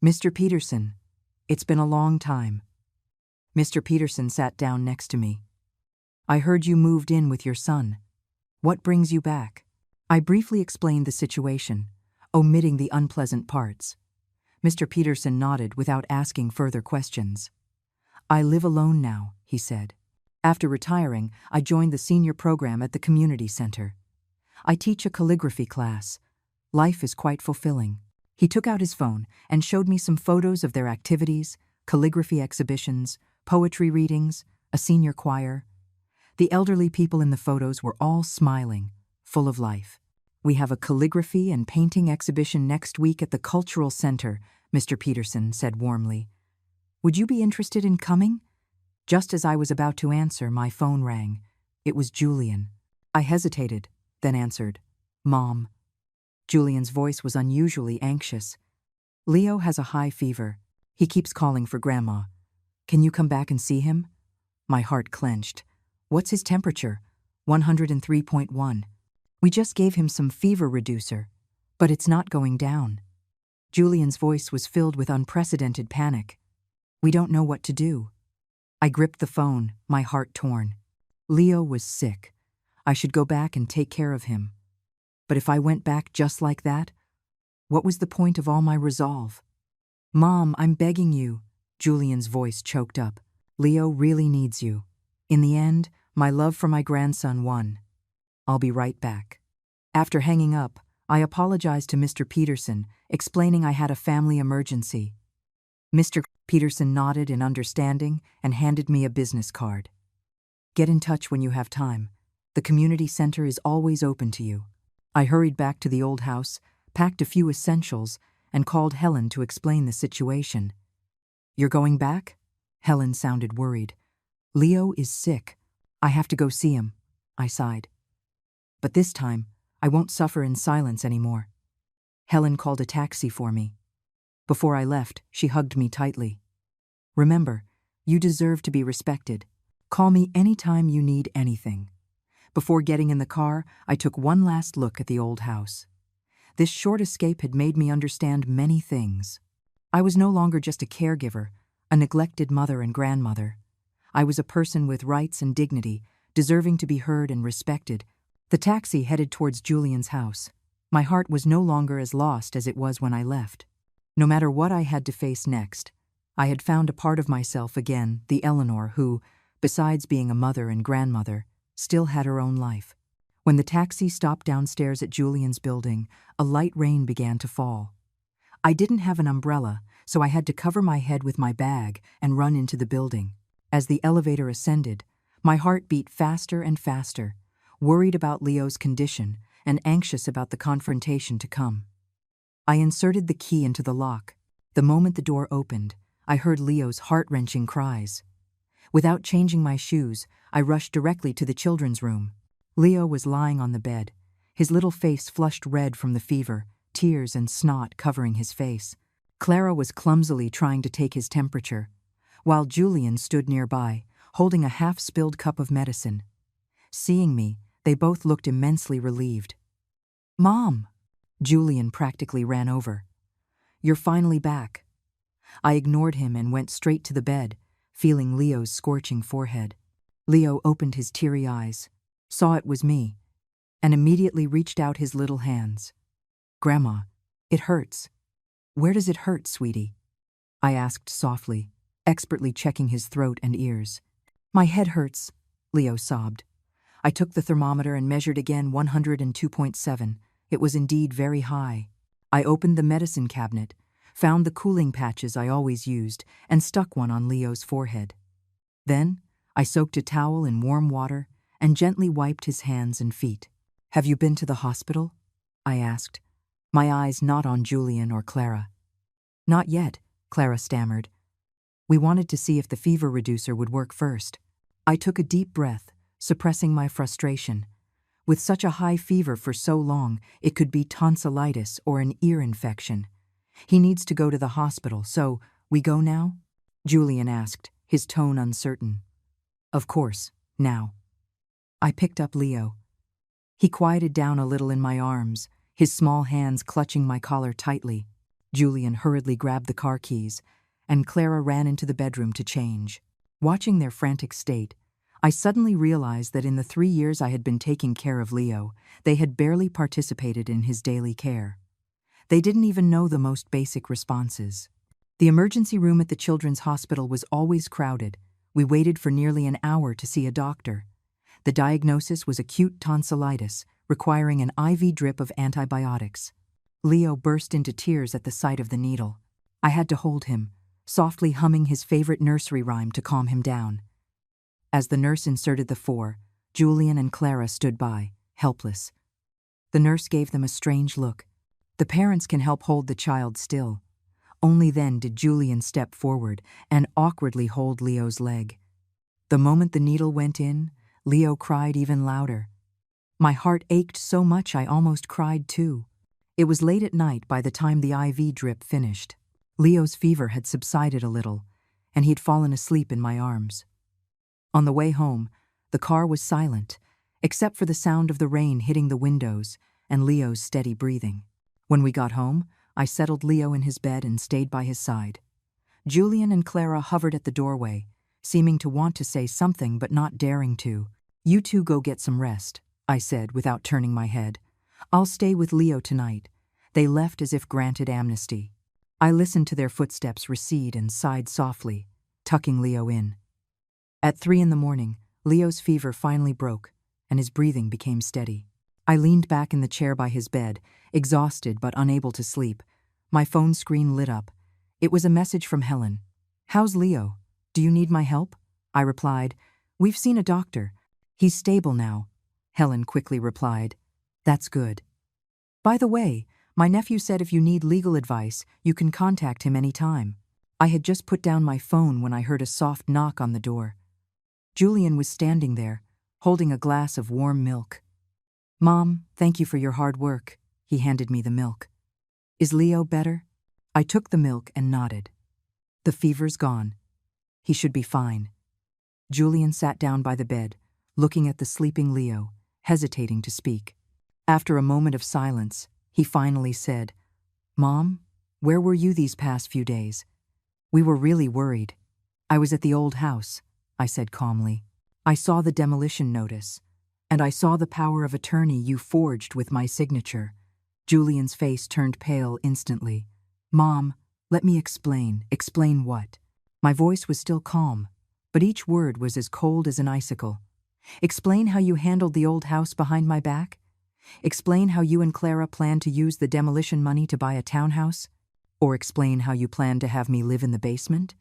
A: "Mr. Peterson, it's been a long time." Mr. Peterson sat down next to me. "I heard you moved in with your son. What brings you back?" I briefly explained the situation, omitting the unpleasant parts. Mr. Peterson nodded without asking further questions. I live alone now, he said. After retiring, I joined the senior program at the community center. I teach a calligraphy class. Life is quite fulfilling. He took out his phone and showed me some photos of their activities, calligraphy exhibitions, poetry readings, a senior choir. The elderly people in the photos were all smiling, full of life. We have a calligraphy and painting exhibition next week at the Cultural Center, Mr. Peterson said warmly. Would you be interested in coming? Just as I was about to answer, my phone rang. It was Julian. I hesitated, then answered, Mom. Julian's voice was unusually anxious. Leo has a high fever. He keeps calling for Grandma. Can you come back and see him? My heart clenched. What's his temperature? 103.1. We just gave him some fever reducer, but it's not going down. Julian's voice was filled with unprecedented panic. We don't know what to do. I gripped the phone, my heart torn. Leo was sick. I should go back and take care of him. But if I went back just like that, what was the point of all my resolve? Mom, I'm begging you. Julian's voice choked up. Leo really needs you. In the end, my love for my grandson won. I'll be right back. After hanging up, I apologized to Mr. Peterson, explaining I had a family emergency. Mr. Peterson nodded in understanding and handed me a business card. Get in touch when you have time. The community center is always open to you. I hurried back to the old house, packed a few essentials, and called Helen to explain the situation. You're going back? Helen sounded worried. Leo is sick. I have to go see him, I sighed. But this time, I won't suffer in silence anymore. Helen called a taxi for me. Before I left, she hugged me tightly. Remember, you deserve to be respected. Call me anytime you need anything. Before getting in the car, I took one last look at the old house. This short escape had made me understand many things. I was no longer just a caregiver, a neglected mother and grandmother. I was a person with rights and dignity, deserving to be heard and respected. The taxi headed towards Julian's house. My heart was no longer as lost as it was when I left. No matter what I had to face next, I had found a part of myself again, the Eleanor who, besides being a mother and grandmother, still had her own life. When the taxi stopped downstairs at Julian's building, a light rain began to fall. I didn't have an umbrella, so I had to cover my head with my bag and run into the building. As the elevator ascended, my heart beat faster and faster, worried about Leo's condition and anxious about the confrontation to come. I inserted the key into the lock. The moment the door opened, I heard Leo's heart-wrenching cries. Without changing my shoes, I rushed directly to the children's room. Leo was lying on the bed, his little face flushed red from the fever, tears and snot covering his face. Clara was clumsily trying to take his temperature, while Julian stood nearby, holding a half-spilled cup of medicine. Seeing me, they both looked immensely relieved. Mom! Julian practically ran over. You're finally back. I ignored him and went straight to the bed, feeling Leo's scorching forehead. Leo opened his teary eyes, saw it was me, and immediately reached out his little hands. Grandma, it hurts. Where does it hurt, sweetie? I asked softly, expertly checking his throat and ears. My head hurts, Leo sobbed. I took the thermometer and measured again 102.7. It was indeed very high. I opened the medicine cabinet, found the cooling patches I always used, and stuck one on Leo's forehead. Then, I soaked a towel in warm water and gently wiped his hands and feet. Have you been to the hospital? I asked, my eyes not on Julian or Clara. Not yet, Clara stammered. We wanted to see if the fever reducer would work first. I took a deep breath, suppressing my frustration. With such a high fever for so long, it could be tonsillitis or an ear infection. He needs to go to the hospital, so we go now? Julian asked, his tone uncertain. Of course, now. I picked up Leo. He quieted down a little in my arms, his small hands clutching my collar tightly. Julian hurriedly grabbed the car keys, and Clara ran into the bedroom to change. Watching their frantic state, I suddenly realized that in the 3 years I had been taking care of Leo, they had barely participated in his daily care. They didn't even know the most basic responses. The emergency room at the children's hospital was always crowded. We waited for nearly an hour to see a doctor. The diagnosis was acute tonsillitis, requiring an IV drip of antibiotics. Leo burst into tears at the sight of the needle. I had to hold him, softly humming his favorite nursery rhyme to calm him down. As the nurse inserted the four, Julian and Clara stood by, helpless. The nurse gave them a strange look. The parents can help hold the child still. Only then did Julian step forward and awkwardly hold Leo's leg. The moment the needle went in, Leo cried even louder. My heart ached so much I almost cried too. It was late at night by the time the IV drip finished. Leo's fever had subsided a little, and he'd fallen asleep in my arms. On the way home, the car was silent, except for the sound of the rain hitting the windows and Leo's steady breathing. When we got home, I settled Leo in his bed and stayed by his side. Julian and Clara hovered at the doorway, seeming to want to say something but not daring to. "You two go get some rest," I said without turning my head. "I'll stay with Leo tonight." They left as if granted amnesty. I listened to their footsteps recede and sighed softly, tucking Leo in. At 3 a.m, Leo's fever finally broke, and his breathing became steady. I leaned back in the chair by his bed, exhausted but unable to sleep. My phone screen lit up. It was a message from Helen. "How's Leo? Do you need my help?" I replied. "We've seen a doctor. He's stable now." Helen quickly replied, "That's good. By the way, my nephew said if you need legal advice, you can contact him anytime." I had just put down my phone when I heard a soft knock on the door. Julian was standing there, holding a glass of warm milk. "Mom, thank you for your hard work." He handed me the milk. "Is Leo better?" I took the milk and nodded. "The fever's gone. He should be fine." Julian sat down by the bed, looking at the sleeping Leo, hesitating to speak. After a moment of silence, he finally said, "Mom, where were you these past few days?" "We were really worried." "I was at the old house," I said calmly. "I saw the demolition notice, and I saw the power of attorney you forged with my signature." Julian's face turned pale instantly. "Mom, let me explain." "Explain what?" My voice was still calm, but each word was as cold as an icicle. "Explain how you handled the old house behind my back? Explain how you and Clara planned to use the demolition money to buy a townhouse? Or explain how you planned to have me live in the basement?"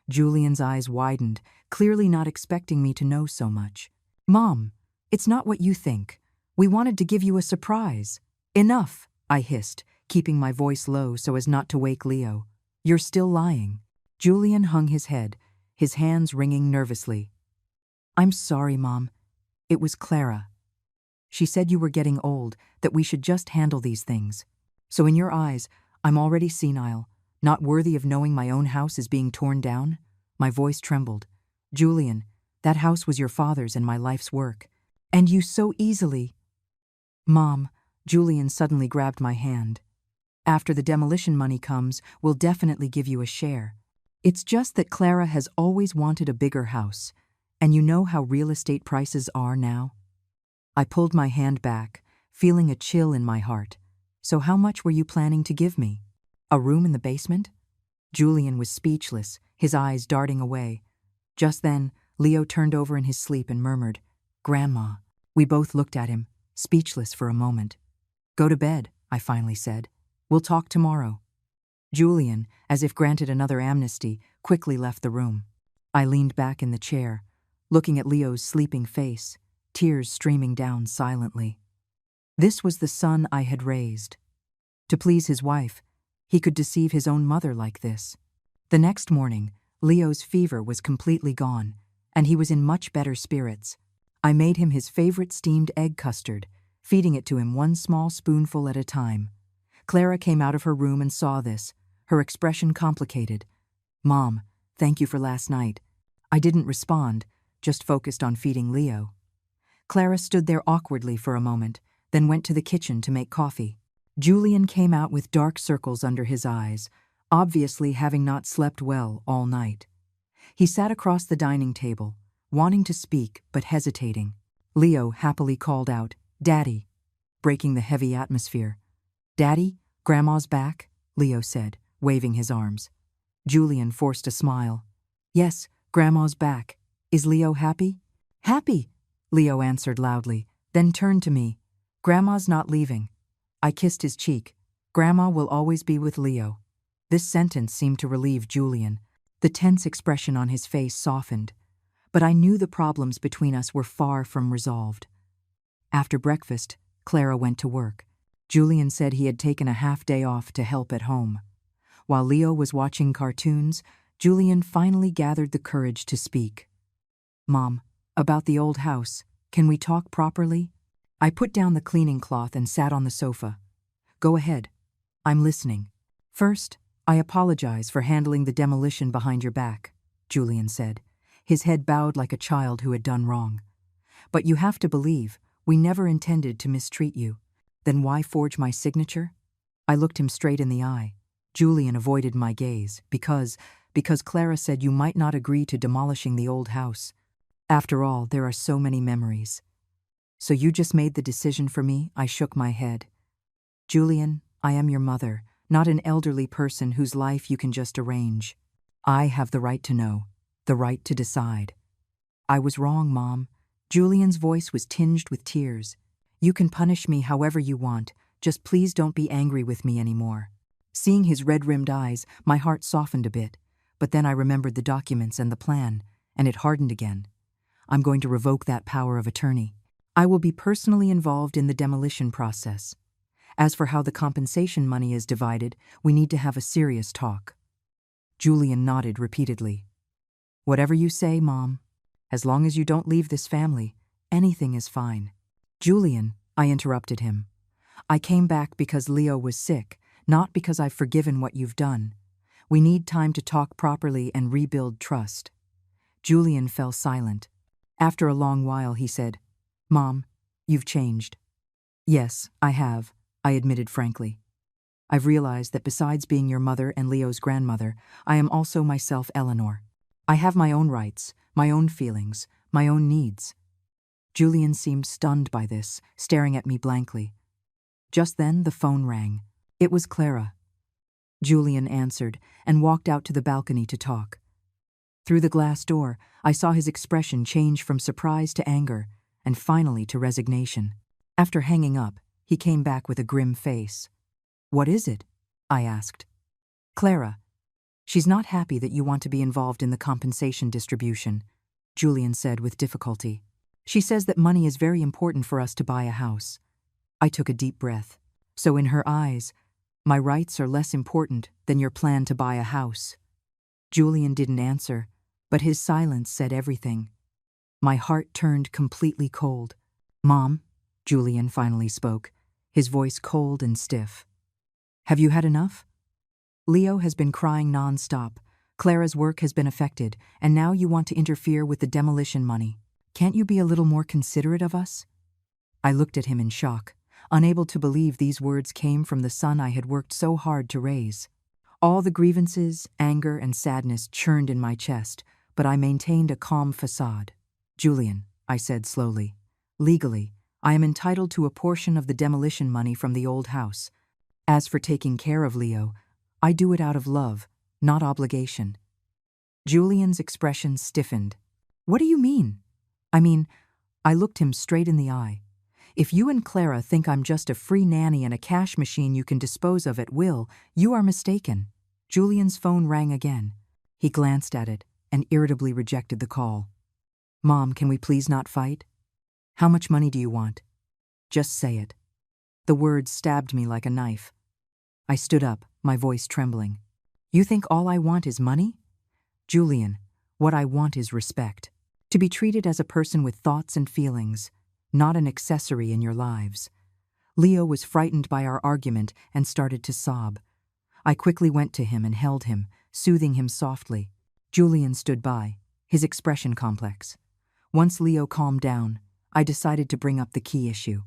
A: Julian's eyes widened, clearly not expecting me to know so much. "Mom, it's not what you think. We wanted to give you a surprise." "Enough," I hissed, keeping my voice low so as not to wake Leo. "You're still lying." Julian hung his head, his hands wringing nervously. "I'm sorry, Mom. It was Clara. She said you were getting old, that we should just handle these things. So in your eyes, I'm already senile, not worthy of knowing my own house is being torn down?" My voice trembled. "Julian, that house was your father's and my life's work. And you so easily—" "Mom," Julian suddenly grabbed my hand. "After the demolition money comes, we'll definitely give you a share. It's just that Clara has always wanted a bigger house, and you know how real estate prices are now." I pulled my hand back, feeling a chill in my heart. "So how much were you planning to give me? A room in the basement?" Julian was speechless, his eyes darting away. Just then, Leo turned over in his sleep and murmured, "Grandma." We both looked at him, speechless for a moment. "Go to bed," I finally said. "We'll talk tomorrow." Julian, as if granted another amnesty, quickly left the room. I leaned back in the chair, looking at Leo's sleeping face, tears streaming down silently. This was the son I had raised. To please his wife, he could deceive his own mother like this. The next morning, Leo's fever was completely gone, and he was in much better spirits. I made him his favorite steamed egg custard, feeding it to him one small spoonful at a time. Clara came out of her room and saw this, her expression complicated. "Mom, thank you for last night." I didn't respond, just focused on feeding Leo. Clara stood there awkwardly for a moment, then went to the kitchen to make coffee. Julian came out with dark circles under his eyes, obviously having not slept well all night. He sat across the dining table, wanting to speak but hesitating. Leo happily called out, "Daddy," breaking the heavy atmosphere. "Daddy, Grandma's back," Leo said, waving his arms. Julian forced a smile. "Yes, Grandma's back. Is Leo happy?" "Happy," Leo answered loudly, then turned to me. "Grandma's not leaving." I kissed his cheek. "Grandma will always be with Leo." This sentence seemed to relieve Julian. The tense expression on his face softened. But I knew the problems between us were far from resolved. After breakfast, Clara went to work. Julian said he had taken a half-day off to help at home. While Leo was watching cartoons, Julian finally gathered the courage to speak. "Mom, about the old house, can we talk properly?" I put down the cleaning cloth and sat on the sofa. "Go ahead. I'm listening." "First, I apologize for handling the demolition behind your back," Julian said, his head bowed like a child who had done wrong. "But you have to believe, we never intended to mistreat you. Then why forge my signature?" I looked him straight in the eye. Julian avoided my gaze, because Clara said you might not agree to demolishing the old house. After all, there are so many memories. "So you just made the decision for me?" I shook my head. "Julian, I am your mother, not an elderly person whose life you can just arrange. I have the right to know, the right to decide." "I was wrong, Mom." Julian's voice was tinged with tears. "You can punish me however you want, just please don't be angry with me anymore." Seeing his red-rimmed eyes, my heart softened a bit, but then I remembered the documents and the plan, and it hardened again. "I'm going to revoke that power of attorney. I will be personally involved in the demolition process. As for how the compensation money is divided, we need to have a serious talk." Julian nodded repeatedly. "Whatever you say, Mom. As long as you don't leave this family, anything is fine." "Julian," I interrupted him. "I came back because Leo was sick, not because I've forgiven what you've done. We need time to talk properly and rebuild trust." Julian fell silent. After a long while, he said, "Mom, you've changed." "Yes, I have," I admitted frankly. "I've realized that besides being your mother and Leo's grandmother, I am also myself Eleanor. I have my own rights, my own feelings, my own needs." Julian seemed stunned by this, staring at me blankly. Just then, the phone rang. It was Clara. Julian answered and walked out to the balcony to talk. Through the glass door, I saw his expression change from surprise to anger, and finally to resignation. After hanging up, he came back with a grim face. "What is it?" I asked. "Clara. She's not happy that you want to be involved in the compensation distribution," Julian said with difficulty. "She says that money is very important for us to buy a house." I took a deep breath. So in her eyes, my rights are less important than your plan to buy a house. Julian didn't answer, but his silence said everything. My heart turned completely cold. "Mom," Julian finally spoke, his voice cold and stiff. "Have you had enough? Leo has been crying non-stop. Clara's work has been affected, and now you want to interfere with the demolition money. Can't you be a little more considerate of us?" I looked at him in shock, unable to believe these words came from the son I had worked so hard to raise. All the grievances, anger, and sadness churned in my chest, but I maintained a calm facade. "Julian," I said slowly, "legally, I am entitled to a portion of the demolition money from the old house. As for taking care of Leo, I do it out of love, not obligation." Julian's expression stiffened. "What do you mean?" I looked him straight in the eye. "If you and Clara think I'm just a free nanny and a cash machine you can dispose of at will, you are mistaken." Julian's phone rang again. He glanced at it and irritably rejected the call. "Mom, can we please not fight? How much money do you want? Just say it." The words stabbed me like a knife. I stood up, my voice trembling. "You think all I want is money?" "Julian, what I want is respect. To be treated as a person with thoughts and feelings, not an accessory in your lives." Leo was frightened by our argument and started to sob. I quickly went to him and held him, soothing him softly. Julian stood by, his expression complex. Once Leo calmed down, I decided to bring up the key issue.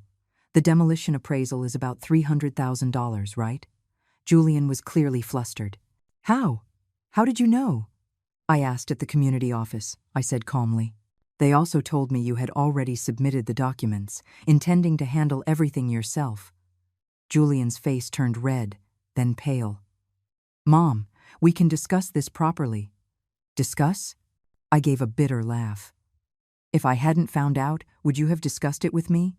A: "The demolition appraisal is about $300,000, right?" Julian was clearly flustered. "How? How did you know?" "I asked at the community office," I said calmly. They also told me you had already submitted the documents, intending to handle everything yourself. Julian's face turned red, then pale. Mom, we can discuss this properly. Discuss? I gave a bitter laugh. If I hadn't found out, would you have discussed it with me?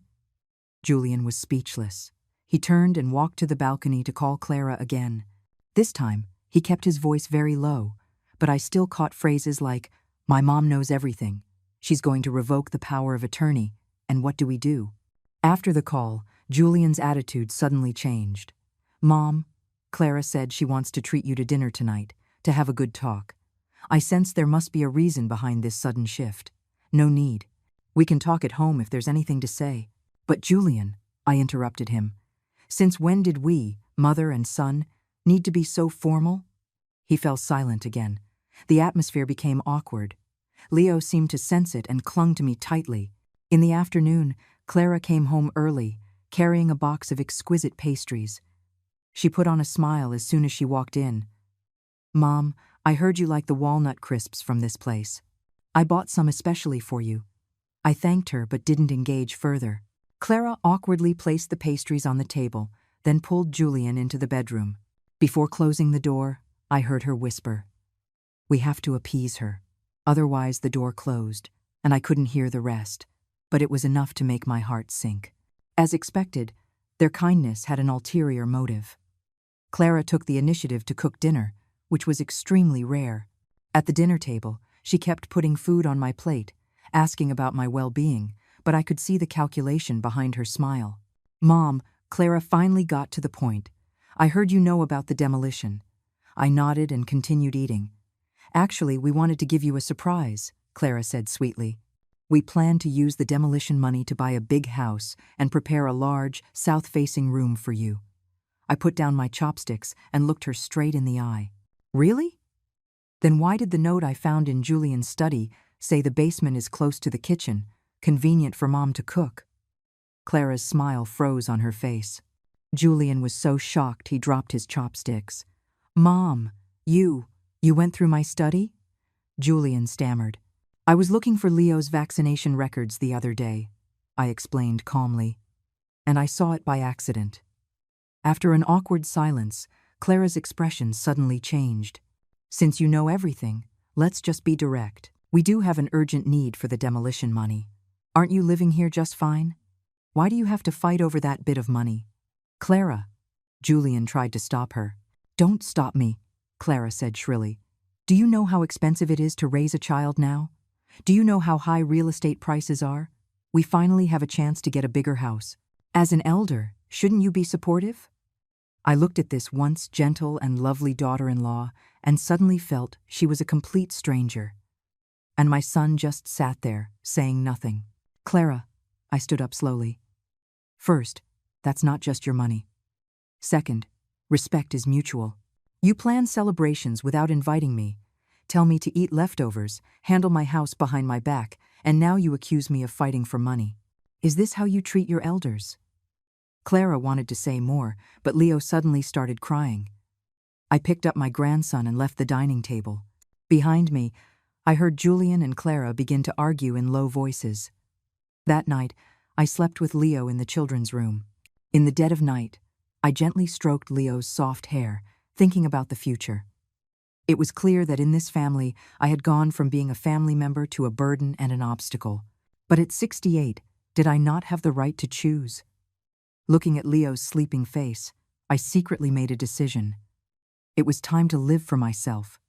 A: Julian was speechless. He turned and walked to the balcony to call Clara again. This time, he kept his voice very low, but I still caught phrases like, "My mom knows everything. She's going to revoke the power of attorney, and what do we do?" After the call, Julian's attitude suddenly changed. "Mom, Clara said she wants to treat you to dinner tonight, to have a good talk. I sense there must be a reason behind this sudden shift. No need. We can talk at home if there's anything to say." "But Julian," I interrupted him, "since when did we, mother and son, need to be so formal?" He fell silent again. The atmosphere became awkward. Leo seemed to sense it and clung to me tightly. In the afternoon, Clara came home early, carrying a box of exquisite pastries. She put on a smile as soon as she walked in. "Mom, I heard you like the walnut crisps from this place. I bought some especially for you." I thanked her but didn't engage further. Clara awkwardly placed the pastries on the table, then pulled Julian into the bedroom. Before closing the door, I heard her whisper, "We have to appease her." Otherwise the door closed, and I couldn't hear the rest, but it was enough to make my heart sink. As expected, their kindness had an ulterior motive. Clara took the initiative to cook dinner, which was extremely rare. At the dinner table, she kept putting food on my plate, asking about my well-being, but I could see the calculation behind her smile. "Mom," Clara finally got to the point. "I heard you know about the demolition." I nodded and continued eating. "Actually, we wanted to give you a surprise," Clara said sweetly. "We plan to use the demolition money to buy a big house and prepare a large, south-facing room for you." I put down my chopsticks and looked her straight in the eye. "Really? Then why did the note I found in Julian's study say the basement is close to the kitchen, convenient for Mom to cook?" Clara's smile froze on her face. Julian was so shocked he dropped his chopsticks. "Mom, you went through my study?" Julian stammered. "I was looking for Leo's vaccination records the other day," I explained calmly, "and I saw it by accident." After an awkward silence, Clara's expression suddenly changed. "Since you know everything, let's just be direct. We do have an urgent need for the demolition money. Aren't you living here just fine? Why do you have to fight over that bit of money?" "Clara," Julian tried to stop her. "Don't stop me," Clara said shrilly. "Do you know how expensive it is to raise a child now? Do you know how high real estate prices are? We finally have a chance to get a bigger house. As an elder, shouldn't you be supportive?" I looked at this once gentle and lovely daughter-in-law and suddenly felt she was a complete stranger. And my son just sat there, saying nothing. "Clara," I stood up slowly. "First, that's not just your money. Second, respect is mutual. You plan celebrations without inviting me, tell me to eat leftovers, handle my house behind my back, and now you accuse me of fighting for money. Is this how you treat your elders?" Clara wanted to say more, but Leo suddenly started crying. I picked up my grandson and left the dining table. Behind me, I heard Julian and Clara begin to argue in low voices. That night, I slept with Leo in the children's room. In the dead of night, I gently stroked Leo's soft hair, thinking about the future. It was clear that in this family, I had gone from being a family member to a burden and an obstacle. But at 68, did I not have the right to choose? Looking at Leo's sleeping face, I secretly made a decision. It was time to live for myself.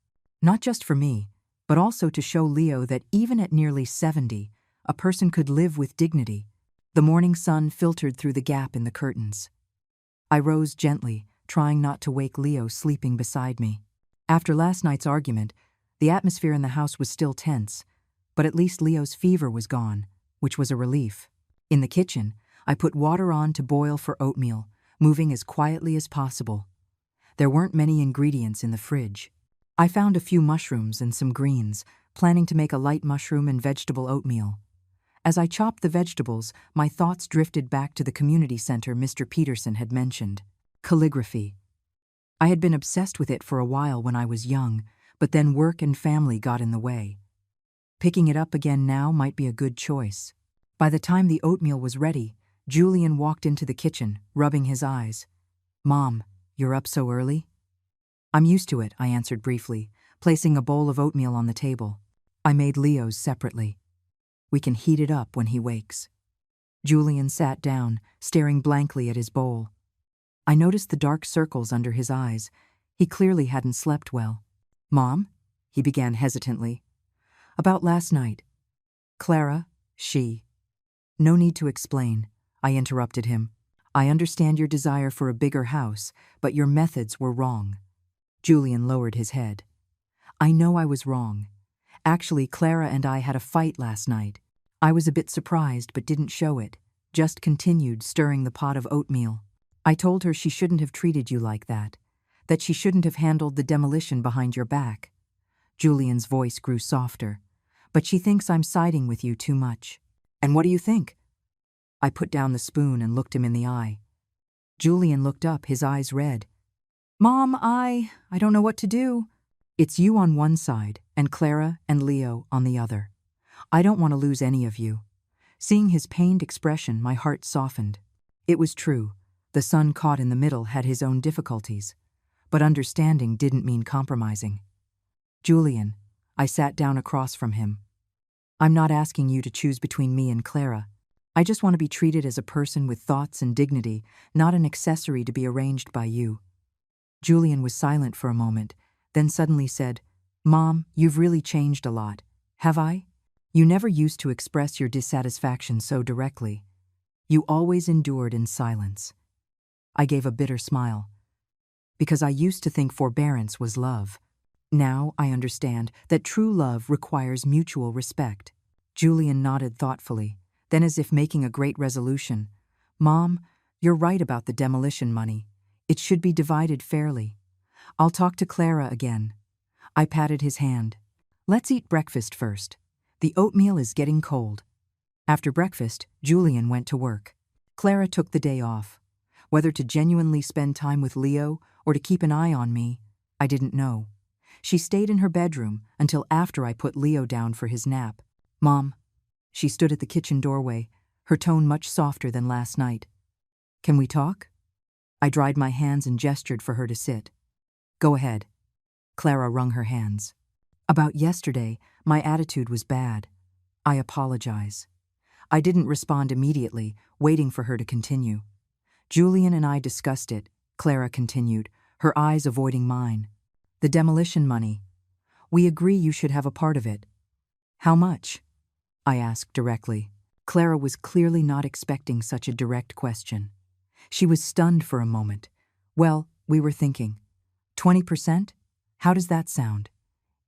A: Not just for me, but also to show Leo that even at nearly 70, a person could live with dignity. The morning sun filtered through the gap in the curtains. I rose gently, trying not to wake Leo sleeping beside me. After last night's argument, the atmosphere in the house was still tense, but at least Leo's fever was gone, which was a relief. In the kitchen, I put water on to boil for oatmeal, moving as quietly as possible. There weren't many ingredients in the fridge. I found a few mushrooms and some greens, planning to make a light mushroom and vegetable oatmeal. As I chopped the vegetables, my thoughts drifted back to the community center Mr. Peterson had mentioned. Calligraphy. I had been obsessed with it for a while when I was young, but then work and family got in the way. Picking it up again now might be a good choice. By the time the oatmeal was ready, Julian walked into the kitchen, rubbing his eyes. "Mom, you're up so early?" "I'm used to it," I answered briefly, placing a bowl of oatmeal on the table. I made Leo's separately. "We can heat it up when he wakes." Julian sat down, staring blankly at his bowl. I noticed the dark circles under his eyes. He clearly hadn't slept well. "Mom?" he began hesitantly. "About last night. Clara, she—" "No need to explain," I interrupted him. "I understand your desire for a bigger house, but your methods were wrong." Julian lowered his head. "I know I was wrong. Actually, Clara and I had a fight last night. I was a bit surprised but didn't show it, just continued stirring the pot of oatmeal. I told her she shouldn't have treated you like that she shouldn't have handled the demolition behind your back." Julian's voice grew softer. "But she thinks I'm siding with you too much." "And what do you think?" I put down the spoon and looked him in the eye. Julian looked up, his eyes red. "Mom, I don't know what to do." "It's you on one side, and Clara and Leo on the other. I don't want to lose any of you." Seeing his pained expression, my heart softened. It was true. The son caught in the middle had his own difficulties. But understanding didn't mean compromising. "Julian," I sat down across from him. "I'm not asking you to choose between me and Clara. I just want to be treated as a person with thoughts and dignity, not an accessory to be arranged by you." Julian was silent for a moment, then suddenly said, "Mom, you've really changed a lot. Have I? You never used to express your dissatisfaction so directly. You always endured in silence." I gave a bitter smile. "Because I used to think forbearance was love. Now I understand that true love requires mutual respect." Julian nodded thoughtfully, then as if making a great resolution. "Mom, you're right about the demolition money. It should be divided fairly. I'll talk to Clara again." I patted his hand. "Let's eat breakfast first. The oatmeal is getting cold." After breakfast, Julian went to work. Clara took the day off. Whether to genuinely spend time with Leo or to keep an eye on me, I didn't know. She stayed in her bedroom until after I put Leo down for his nap. "Mom." She stood at the kitchen doorway, her tone much softer than last night. "Can we talk?" I dried my hands and gestured for her to sit. "Go ahead." Clara wrung her hands. "About yesterday, my attitude was bad. I apologize." I didn't respond immediately, waiting for her to continue. "Julian and I discussed it," Clara continued, her eyes avoiding mine. "The demolition money. We agree you should have a part of it." "How much?" I asked directly. Clara was clearly not expecting such a direct question. She was stunned for a moment. "Well, we were thinking. 20%? How does that sound?"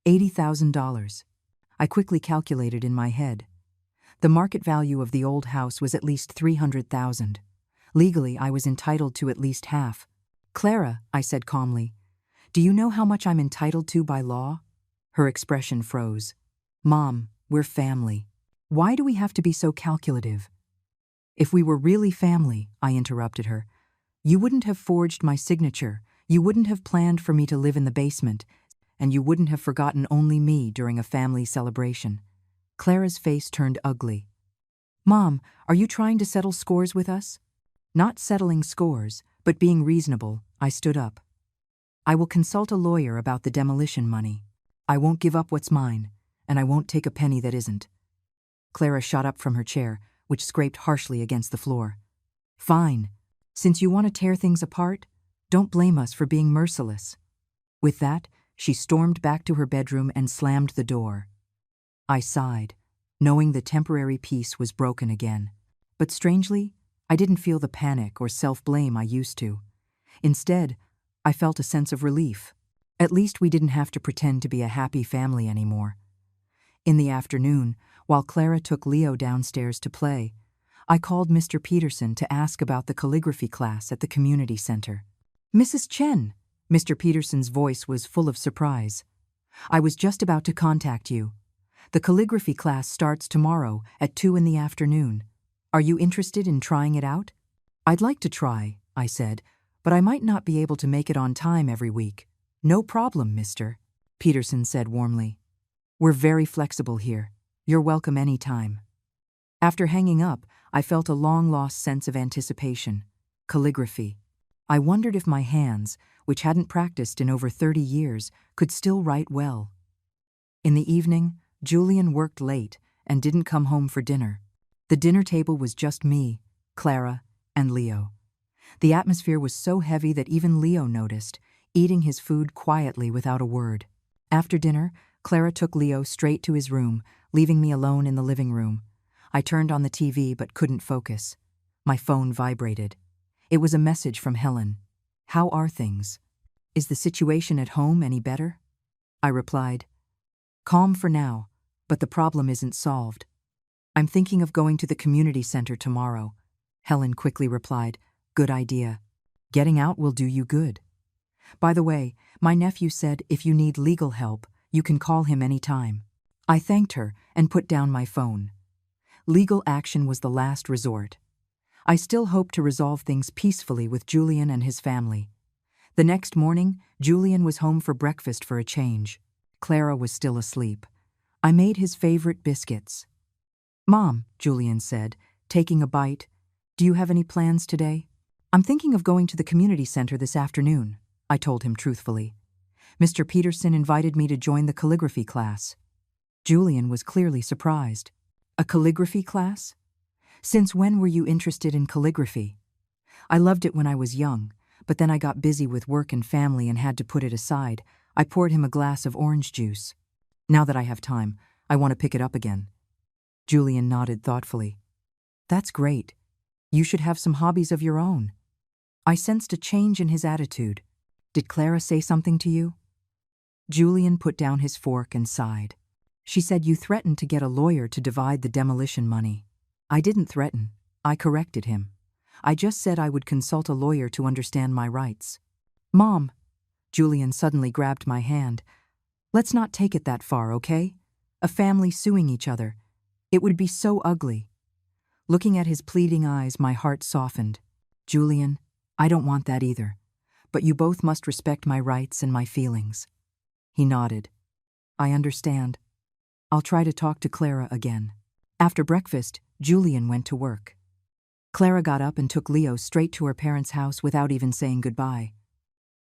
A: $80,000. I quickly calculated in my head. The market value of the old house was at least $300,000. Legally, I was entitled to at least half. "Clara," I said calmly, "do you know how much I'm entitled to by law?" Her expression froze. "Mom, we're family. Why do we have to be so calculative?" "If we were really family," I interrupted her, "you wouldn't have forged my signature, you wouldn't have planned for me to live in the basement, and you wouldn't have forgotten only me during a family celebration." Clara's face turned ugly. "Mom, are you trying to settle scores with us?" "Not settling scores, but being reasonable," I stood up. "I will consult a lawyer about the demolition money. I won't give up what's mine, and I won't take a penny that isn't." Clara shot up from her chair, which scraped harshly against the floor. "Fine. Since you want to tear things apart, don't blame us for being merciless." With that, she stormed back to her bedroom and slammed the door. I sighed, knowing the temporary peace was broken again. But strangely, I didn't feel the panic or self-blame I used to. Instead, I felt a sense of relief. At least we didn't have to pretend to be a happy family anymore. In the afternoon, while Clara took Leo downstairs to play, I called Mr. Peterson to ask about the calligraphy class at the community center. "Mrs. Chen," Mr. Peterson's voice was full of surprise. "I was just about to contact you. The calligraphy class starts tomorrow at 2 in the afternoon. Are you interested in trying it out?" "I'd like to try," I said, "but I might not be able to make it on time every week." "No problem, Mr. Peterson said warmly. "We're very flexible here. You're welcome anytime. After hanging up, I felt a long-lost sense of anticipation. Calligraphy. I wondered if my hands, which hadn't practiced in over 30 years, could still write well. In the evening, Julian worked late and didn't come home for dinner. The dinner table was just me, Clara, and Leo. The atmosphere was so heavy that even Leo noticed, eating his food quietly without a word. After dinner, Clara took Leo straight to his room, leaving me alone in the living room. I turned on the TV but couldn't focus. My phone vibrated. It was a message from Helen. "How are things? Is the situation at home any better?" I replied, "Calm for now, but the problem isn't solved. I'm thinking of going to the community center tomorrow." Helen quickly replied, "Good idea. Getting out will do you good. By the way, my nephew said if you need legal help, you can call him anytime." I thanked her and put down my phone. Legal action was the last resort. I still hoped to resolve things peacefully with Julian and his family. The next morning, Julian was home for breakfast for a change. Clara was still asleep. I made his favorite biscuits. "Mom," Julian said, taking a bite, "do you have any plans today?" "I'm thinking of going to the community center this afternoon," I told him truthfully. "Mr. Peterson invited me to join the calligraphy class." Julian was clearly surprised. "A calligraphy class? Since when were you interested in calligraphy?" "I loved it when I was young, but then I got busy with work and family and had to put it aside." I poured him a glass of orange juice. "Now that I have time, I want to pick it up again." Julian nodded thoughtfully. "That's great. You should have some hobbies of your own." I sensed a change in his attitude. "Did Clara say something to you?" Julian put down his fork and sighed. "She said you threatened to get a lawyer to divide the demolition money." "I didn't threaten. I corrected him. I just said I would consult a lawyer to understand my rights." "Mom," Julian suddenly grabbed my hand, "let's not take it that far, okay? A family suing each other. It would be so ugly." Looking at his pleading eyes, my heart softened. "Julian, I don't want that either. But you both must respect my rights and my feelings." He nodded. "I understand. I'll try to talk to Clara again." After breakfast, Julian went to work. Clara got up and took Leo straight to her parents' house without even saying goodbye.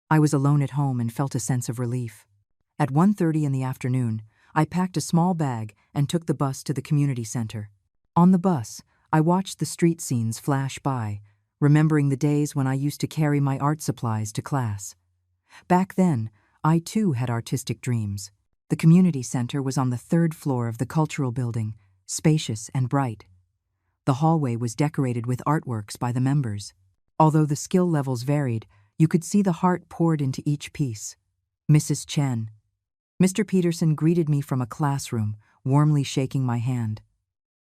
A: I was alone at home and felt a sense of relief. At 1:30 in the afternoon, I packed a small bag and took the bus to the community center. On the bus, I watched the street scenes flash by, remembering the days when I used to carry my art supplies to class. Back then, I too had artistic dreams. The community center was on the 3rd floor of the cultural building, spacious and bright. The hallway was decorated with artworks by the members. Although the skill levels varied, you could see the heart poured into each piece. Mrs. Chen. Mr. Peterson greeted me from a classroom, warmly shaking my hand.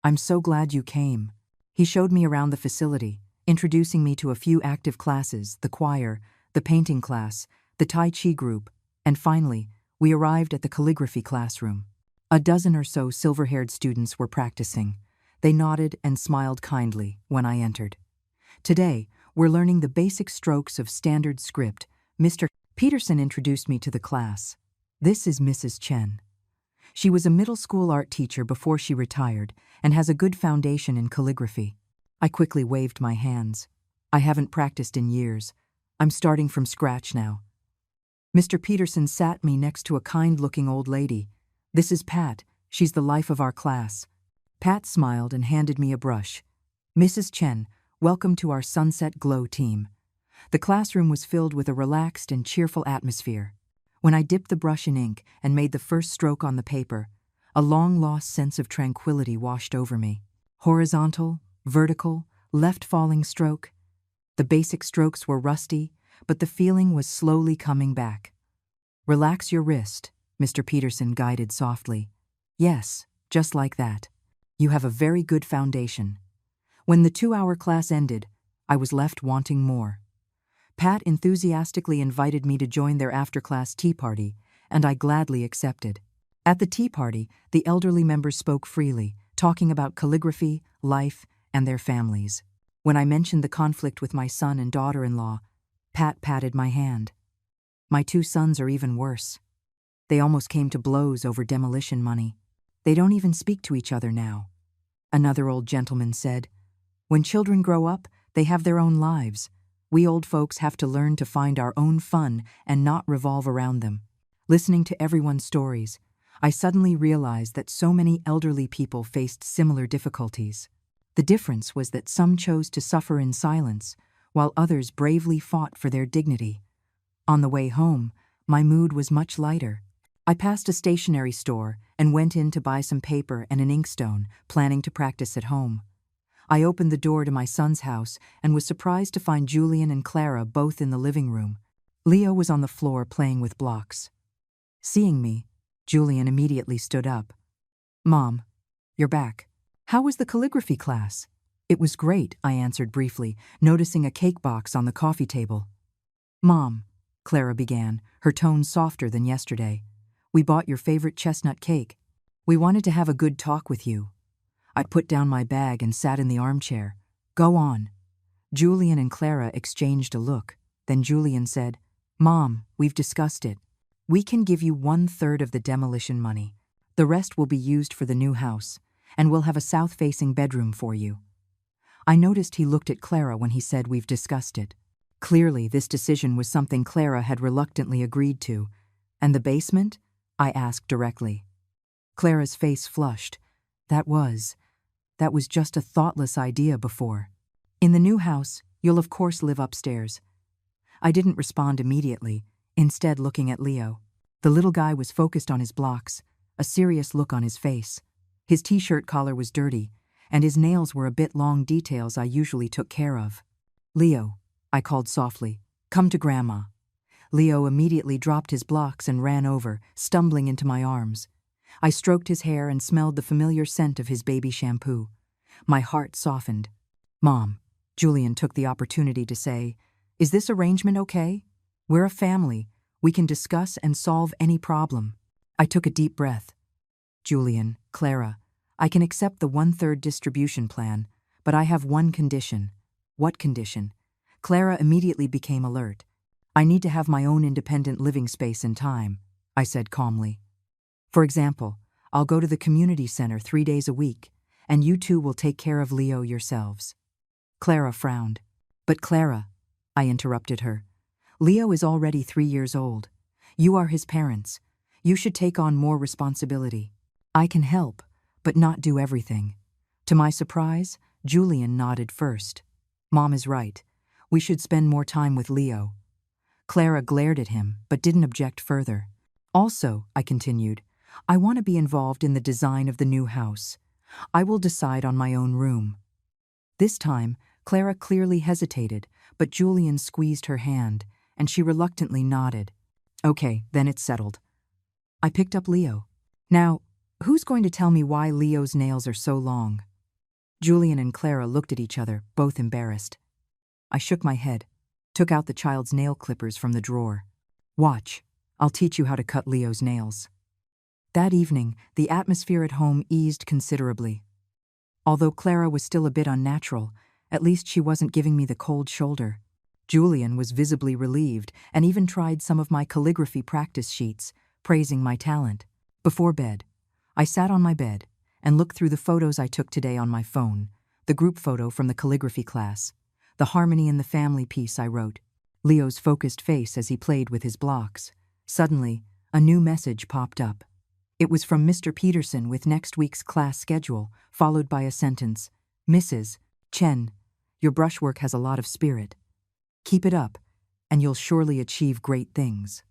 A: "I'm so glad you came." He showed me around the facility, introducing me to a few active classes, the choir, the painting class, the Tai Chi group, and finally, we arrived at the calligraphy classroom. A dozen or so silver-haired students were practicing. They nodded and smiled kindly when I entered. "Today, we're learning the basic strokes of standard script." Mr. Peterson introduced me to the class. "This is Mrs. Chen. She was a middle school art teacher before she retired and has a good foundation in calligraphy." I quickly waved my hands. "I haven't practiced in years. I'm starting from scratch now." Mr. Peterson sat me next to a kind-looking old lady. "This is Pat. She's the life of our class." Pat smiled and handed me a brush. "Mrs. Chen, welcome to our Sunset Glow team." The classroom was filled with a relaxed and cheerful atmosphere. When I dipped the brush in ink and made the first stroke on the paper, a long-lost sense of tranquility washed over me. Horizontal, vertical, left-falling stroke. The basic strokes were rusty, but the feeling was slowly coming back. "Relax your wrist," Mr. Peterson guided softly. "Yes, just like that. You have a very good foundation." When the 2-hour class ended, I was left wanting more. Pat enthusiastically invited me to join their after-class tea party, and I gladly accepted. At the tea party, the elderly members spoke freely, talking about calligraphy, life, and their families. When I mentioned the conflict with my son and daughter-in-law, Pat patted my hand. "My 2 sons are even worse. They almost came to blows over demolition money." They don't even speak to each other now. Another old gentleman said, "When children grow up, they have their own lives. We old folks have to learn to find our own fun and not revolve around them." Listening to everyone's stories, I suddenly realized that so many elderly people faced similar difficulties. The difference was that some chose to suffer in silence, while others bravely fought for their dignity. On the way home, my mood was much lighter. I passed a stationery store and went in to buy some paper and an inkstone, planning to practice at home. I opened the door to my son's house and was surprised to find Julian and Clara both in the living room. Leo was on the floor playing with blocks. Seeing me, Julian immediately stood up. "Mom, you're back. How was the calligraphy class?" "It was great," I answered briefly, noticing a cake box on the coffee table. "Mom," Clara began, her tone softer than yesterday, "we bought your favorite chestnut cake. We wanted to have a good talk with you." I put down my bag and sat in the armchair. "Go on." Julian and Clara exchanged a look. Then Julian said, "Mom, we've discussed it. We can give you 1/3 of the demolition money. The rest will be used for the new house, and we'll have a south-facing bedroom for you." I noticed he looked at Clara when he said we've discussed it. Clearly, this decision was something Clara had reluctantly agreed to. "And the basement?" I asked directly. Clara's face flushed. That was just a thoughtless idea before. "In the new house, you'll of course live upstairs." I didn't respond immediately, instead looking at Leo. The little guy was focused on his blocks, a serious look on his face. His t-shirt collar was dirty, and his nails were a bit long, details I usually took care of. "Leo," I called softly, "come to Grandma." Leo immediately dropped his blocks and ran over, stumbling into my arms. I stroked his hair and smelled the familiar scent of his baby shampoo. My heart softened. "Mom," Julian took the opportunity to say, "is this arrangement okay? We're a family. We can discuss and solve any problem." I took a deep breath. "Julian, Clara, I can accept the 1/3 distribution plan, but I have one condition." "What condition?" Clara immediately became alert. "I need to have my own independent living space and time," I said calmly. "For example, I'll go to the community center 3 days a week, and you two will take care of Leo yourselves." Clara frowned. "But Clara," I interrupted her, "Leo is already 3 years old. You are his parents. You should take on more responsibility." "I can help, but not do everything." To my surprise, Julian nodded first. "Mom is right. We should spend more time with Leo." Clara glared at him, but didn't object further. "Also," I continued, "I want to be involved in the design of the new house. I will decide on my own room." This time, Clara clearly hesitated, but Julian squeezed her hand, and she reluctantly nodded. "Okay, then it's settled." I picked up Leo. "Now, who's going to tell me why Leo's nails are so long?" Julian and Clara looked at each other, both embarrassed. I shook my head, took out the child's nail clippers from the drawer. "Watch, I'll teach you how to cut Leo's nails." That evening, the atmosphere at home eased considerably. Although Clara was still a bit unnatural, at least she wasn't giving me the cold shoulder. Julian was visibly relieved and even tried some of my calligraphy practice sheets, praising my talent. Before bed, I sat on my bed and looked through the photos I took today on my phone, the group photo from the calligraphy class, the harmony in the family piece I wrote, Leo's focused face as he played with his blocks. Suddenly, a new message popped up. It was from Mr. Peterson with next week's class schedule, followed by a sentence, "Mrs. Chen, your brushwork has a lot of spirit. Keep it up, and you'll surely achieve great things."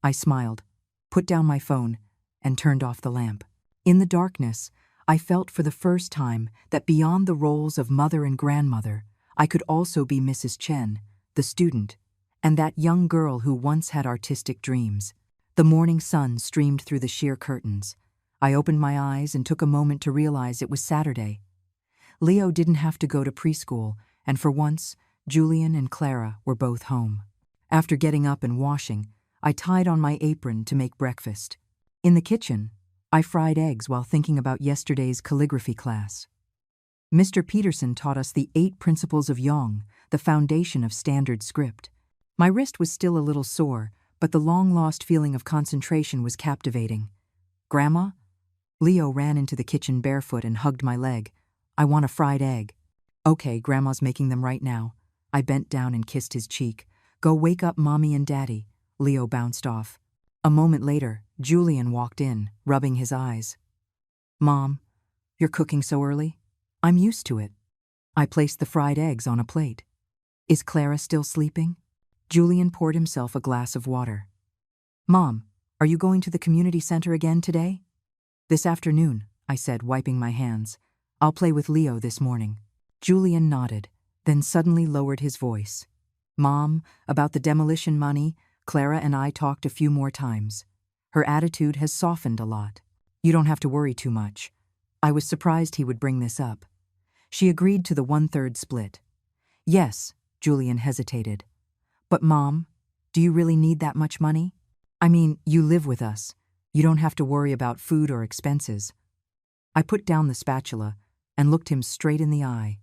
A: I smiled, put down my phone, and turned off the lamp. In the darkness, I felt for the first time that beyond the roles of mother and grandmother, I could also be Mrs. Chen, the student, and that young girl who once had artistic dreams. The morning sun streamed through the sheer curtains. I opened my eyes and took a moment to realize it was Saturday. Leo didn't have to go to preschool, and for once, Julian and Clara were both home. After getting up and washing, I tied on my apron to make breakfast. In the kitchen, I fried eggs while thinking about yesterday's calligraphy class. Mr. Peterson taught us the 8 principles of Yong, the foundation of standard script. My wrist was still a little sore, but the long-lost feeling of concentration was captivating. "Grandma?" Leo ran into the kitchen barefoot and hugged my leg. I want a fried egg. Okay, Grandma's making them right now. I bent down and kissed his cheek. Go wake up Mommy and Daddy. Leo bounced off. A moment later, Julian walked in, rubbing his eyes. Mom, you're cooking so early? I'm used to it. I placed the fried eggs on a plate. Is Clara still sleeping? Julian poured himself a glass of water. Mom, are you going to the community center again today? This afternoon, I said, wiping my hands. I'll play with Leo this morning. Julian nodded, then suddenly lowered his voice. Mom, about the demolition money, Clara and I talked a few more times. Her attitude has softened a lot. You don't have to worry too much. I was surprised he would bring this up. She agreed to the 1/3 split. Yes, Julian hesitated. But Mom, do you really need that much money? I mean, you live with us. You don't have to worry about food or expenses. I put down the spatula and looked him straight in the eye.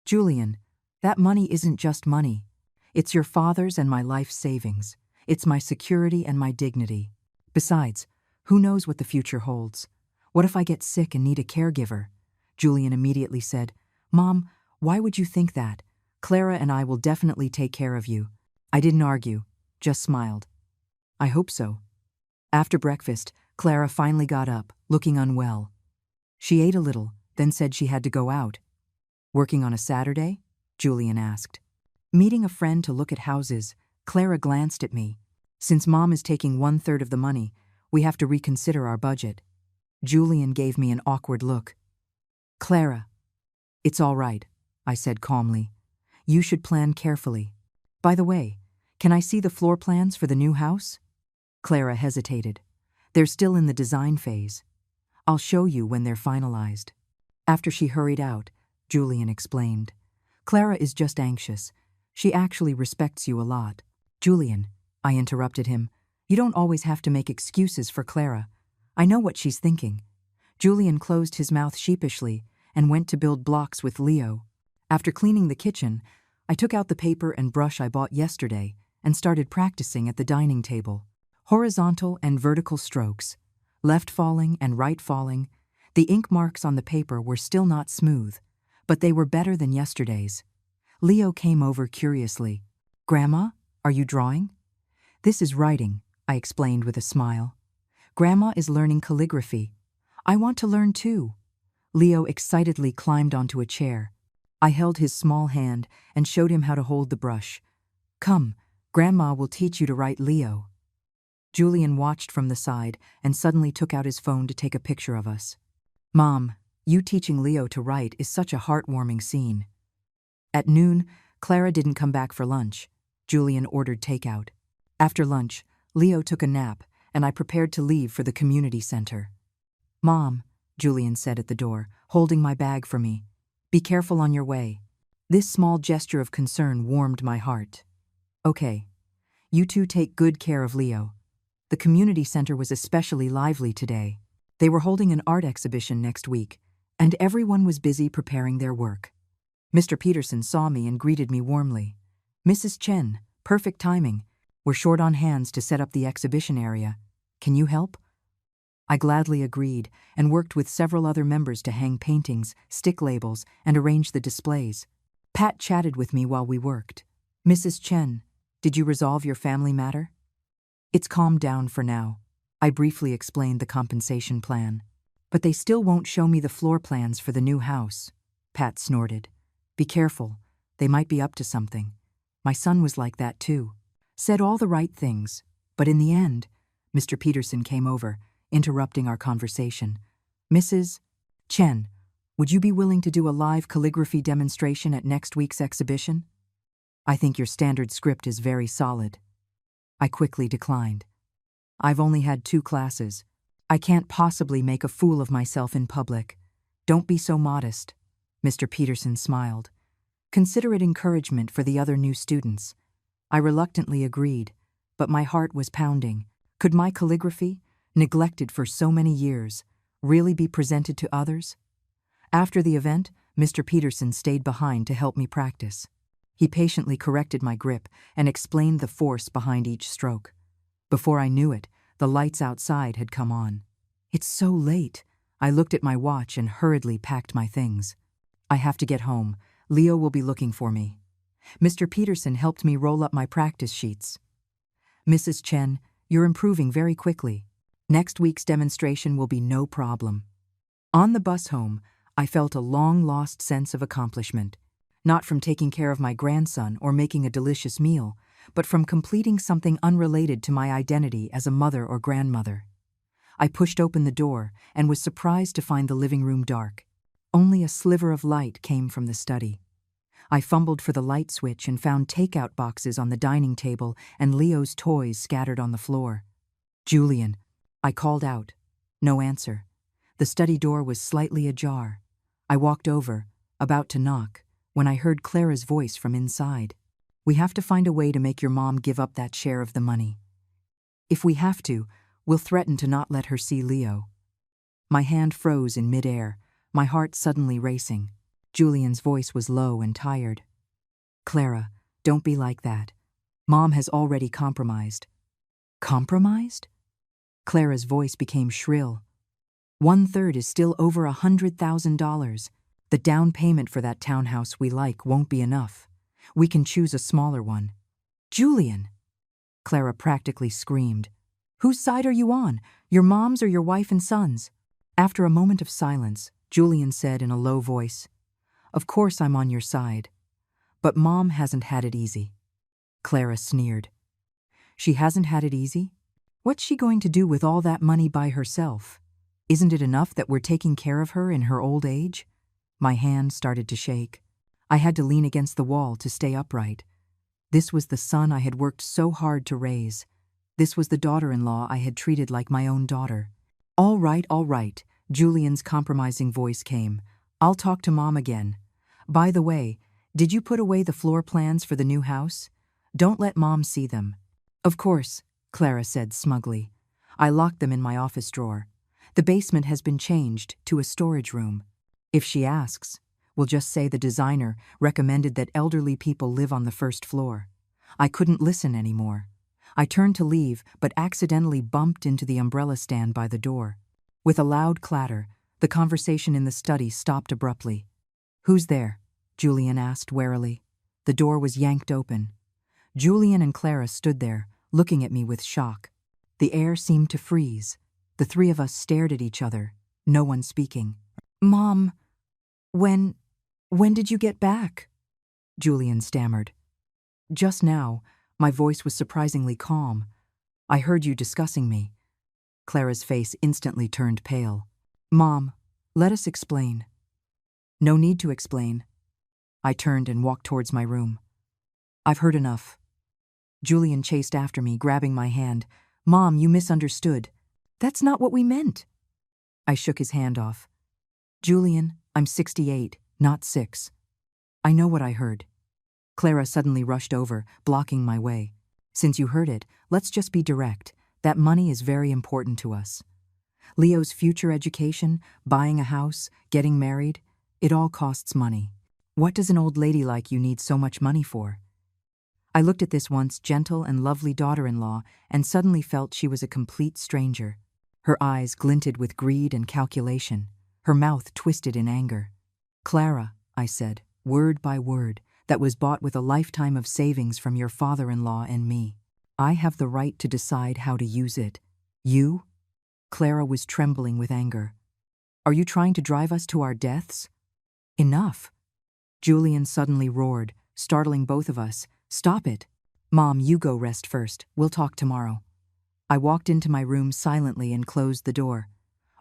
A: Julian, that money isn't just money. It's your father's and my life savings. It's my security and my dignity. Besides, who knows what the future holds? What if I get sick and need a caregiver? Julian immediately said, Mom, why would you think that? Clara and I will definitely take care of you. I didn't argue, just smiled. I hope so. After breakfast, Clara finally got up, looking unwell. She ate a little, then said she had to go out. Working on a Saturday? Julian asked. Meeting a friend to look at houses, Clara glanced at me. Since Mom is taking 1/3 of the money, we have to reconsider our budget. Julian gave me an awkward look. Clara, it's all right, I said calmly. You should plan carefully. By the way, can I see the floor plans for the new house? Clara hesitated. They're still in the design phase. I'll show you when they're finalized. After she hurried out, Julian explained. Clara is just anxious. She actually respects you a lot. Julian, I interrupted him, you don't always have to make excuses for Clara. I know what she's thinking. Julian closed his mouth sheepishly and went to build blocks with Leo. After cleaning the kitchen, I took out the paper and brush I bought yesterday and started practicing at the dining table. Horizontal and vertical strokes, left falling and right falling. The ink marks on the paper were still not smooth, but they were better than yesterday's. Leo came over curiously. Grandma, are you drawing? This is writing, I explained with a smile. Grandma is learning calligraphy. I want to learn too. Leo excitedly climbed onto a chair. I held his small hand and showed him how to hold the brush. Come, Grandma will teach you to write, Leo. Julian watched from the side and suddenly took out his phone to take a picture of us. Mom, you teaching Leo to write is such a heartwarming scene. At noon, Clara didn't come back for lunch. Julian ordered takeout. After lunch, Leo took a nap, and I prepared to leave for the community center. Mom, Julian said at the door, holding my bag for me. Be careful on your way. This small gesture of concern warmed my heart. Okay. You two take good care of Leo. The community center was especially lively today. They were holding an art exhibition next week, and everyone was busy preparing their work. Mr. Peterson saw me and greeted me warmly. Mrs. Chen, perfect timing. We're short on hands to set up the exhibition area. Can you help? I gladly agreed and worked with several other members to hang paintings, stick labels, and arrange the displays. Pat chatted with me while we worked. Mrs. Chen, did you resolve your family matter? It's calmed down for now. I briefly explained the compensation plan. But they still won't show me the floor plans for the new house. Pat snorted. Be careful. They might be up to something. My son was like that too. Said all the right things. But in the end, Mr. Peterson came over, interrupting our conversation. Mrs. Chen, would you be willing to do a live calligraphy demonstration at next week's exhibition? I think your standard script is very solid. I quickly declined. I've only had 2 classes. I can't possibly make a fool of myself in public. Don't be so modest. Mr. Peterson smiled. Consider it encouragement for the other new students. I reluctantly agreed, but my heart was pounding. Could my calligraphy, neglected for so many years, really be presented to others? After the event, Mr. Peterson stayed behind to help me practice. He patiently corrected my grip and explained the force behind each stroke. Before I knew it, the lights outside had come on. It's so late. I looked at my watch and hurriedly packed my things. I have to get home. Leo will be looking for me. Mr. Peterson helped me roll up my practice sheets. Mrs. Chen, you're improving very quickly. Next week's demonstration will be no problem. On the bus home, I felt a long-lost sense of accomplishment, not from taking care of my grandson or making a delicious meal, but from completing something unrelated to my identity as a mother or grandmother. I pushed open the door and was surprised to find the living room dark. Only a sliver of light came from the study. I fumbled for the light switch and found takeout boxes on the dining table and Leo's toys scattered on the floor. "Julian," I called out. No answer. The study door was slightly ajar. I walked over, about to knock, when I heard Clara's voice from inside. "We have to find a way to make your mom give up that share of the money. If we have to, we'll threaten to not let her see Leo." My hand froze in midair, my heart suddenly racing. Julian's voice was low and tired. "Clara, don't be like that. Mom has already compromised." "Compromised?" Clara's voice became shrill. "1/3 is still over $100,000. The down payment for that townhouse we like won't be enough. We can choose a smaller one." "Julian!" Clara practically screamed. "Whose side are you on? Your mom's or your wife and son's?" After a moment of silence, Julian said in a low voice, "Of course I'm on your side. But Mom hasn't had it easy." Clara sneered. "She hasn't had it easy? What's she going to do with all that money by herself? Isn't it enough that we're taking care of her in her old age?" My hand started to shake. I had to lean against the wall to stay upright. This was the son I had worked so hard to raise. This was the daughter-in-law I had treated like my own daughter. All right, Julian's compromising voice came. "I'll talk to Mom again. By the way, did you put away the floor plans for the new house? Don't let Mom see them." "Of course," Clara said smugly. "I locked them in my office drawer. The basement has been changed to a storage room. If she asks, we'll just say the designer recommended that elderly people live on the first floor." I couldn't listen anymore. I turned to leave, but accidentally bumped into the umbrella stand by the door. With a loud clatter, the conversation in the study stopped abruptly. "Who's there?" Julian asked warily. The door was yanked open. Julian and Clara stood there, looking at me with shock. The air seemed to freeze. The three of us stared at each other, no one speaking. "Mom, when did you get back?" Julian stammered. "Just now." My voice was surprisingly calm. "I heard you discussing me." Clara's face instantly turned pale. "Mom, let us explain." "No need to explain." I turned and walked towards my room. "I've heard enough." Julian chased after me, grabbing my hand. "Mom, you misunderstood. That's not what we meant." I shook his hand off. "Julian, I'm 68, not 6. I know what I heard." Clara suddenly rushed over, blocking my way. "Since you heard it, let's just be direct. That money is very important to us. Leo's future education, buying a house, getting married, it all costs money. What does an old lady like you need so much money for?" I looked at this once gentle and lovely daughter-in-law and suddenly felt she was a complete stranger. Her eyes glinted with greed and calculation, her mouth twisted in anger. "Clara," I said, word by word, "that was bought with a lifetime of savings from your father-in-law and me. I have the right to decide how to use it. You?" Clara was trembling with anger. "Are you trying to drive us to our deaths?" "Enough." Julian suddenly roared, startling both of us. "Stop it. Mom, you go rest first. We'll talk tomorrow." I walked into my room silently and closed the door.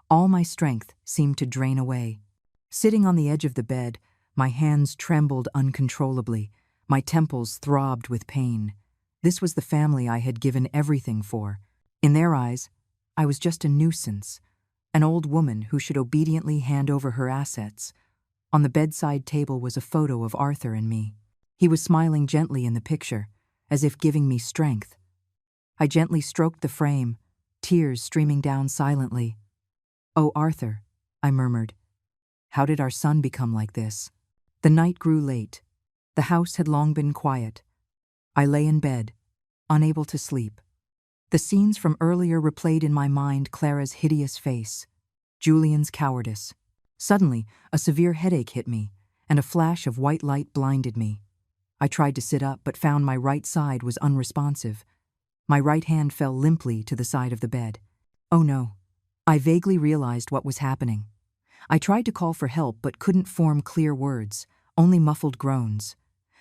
A: All my strength seemed to drain away. Sitting on the edge of the bed, my hands trembled uncontrollably. My temples throbbed with pain. This was the family I had given everything for. In their eyes, I was just a nuisance, an old woman who should obediently hand over her assets. On the bedside table was a photo of Arthur and me. He was smiling gently in the picture, as if giving me strength. I gently stroked the frame, tears streaming down silently. "Oh, Arthur," I murmured. "How did our son become like this?" The night grew late. The house had long been quiet. I lay in bed, unable to sleep. The scenes from earlier replayed in my mind Clara's hideous face, Julian's cowardice. Suddenly, a severe headache hit me, and a flash of white light blinded me. I tried to sit up but found my right side was unresponsive. My right hand fell limply to the side of the bed. Oh no. I vaguely realized what was happening. I tried to call for help but couldn't form clear words, only muffled groans.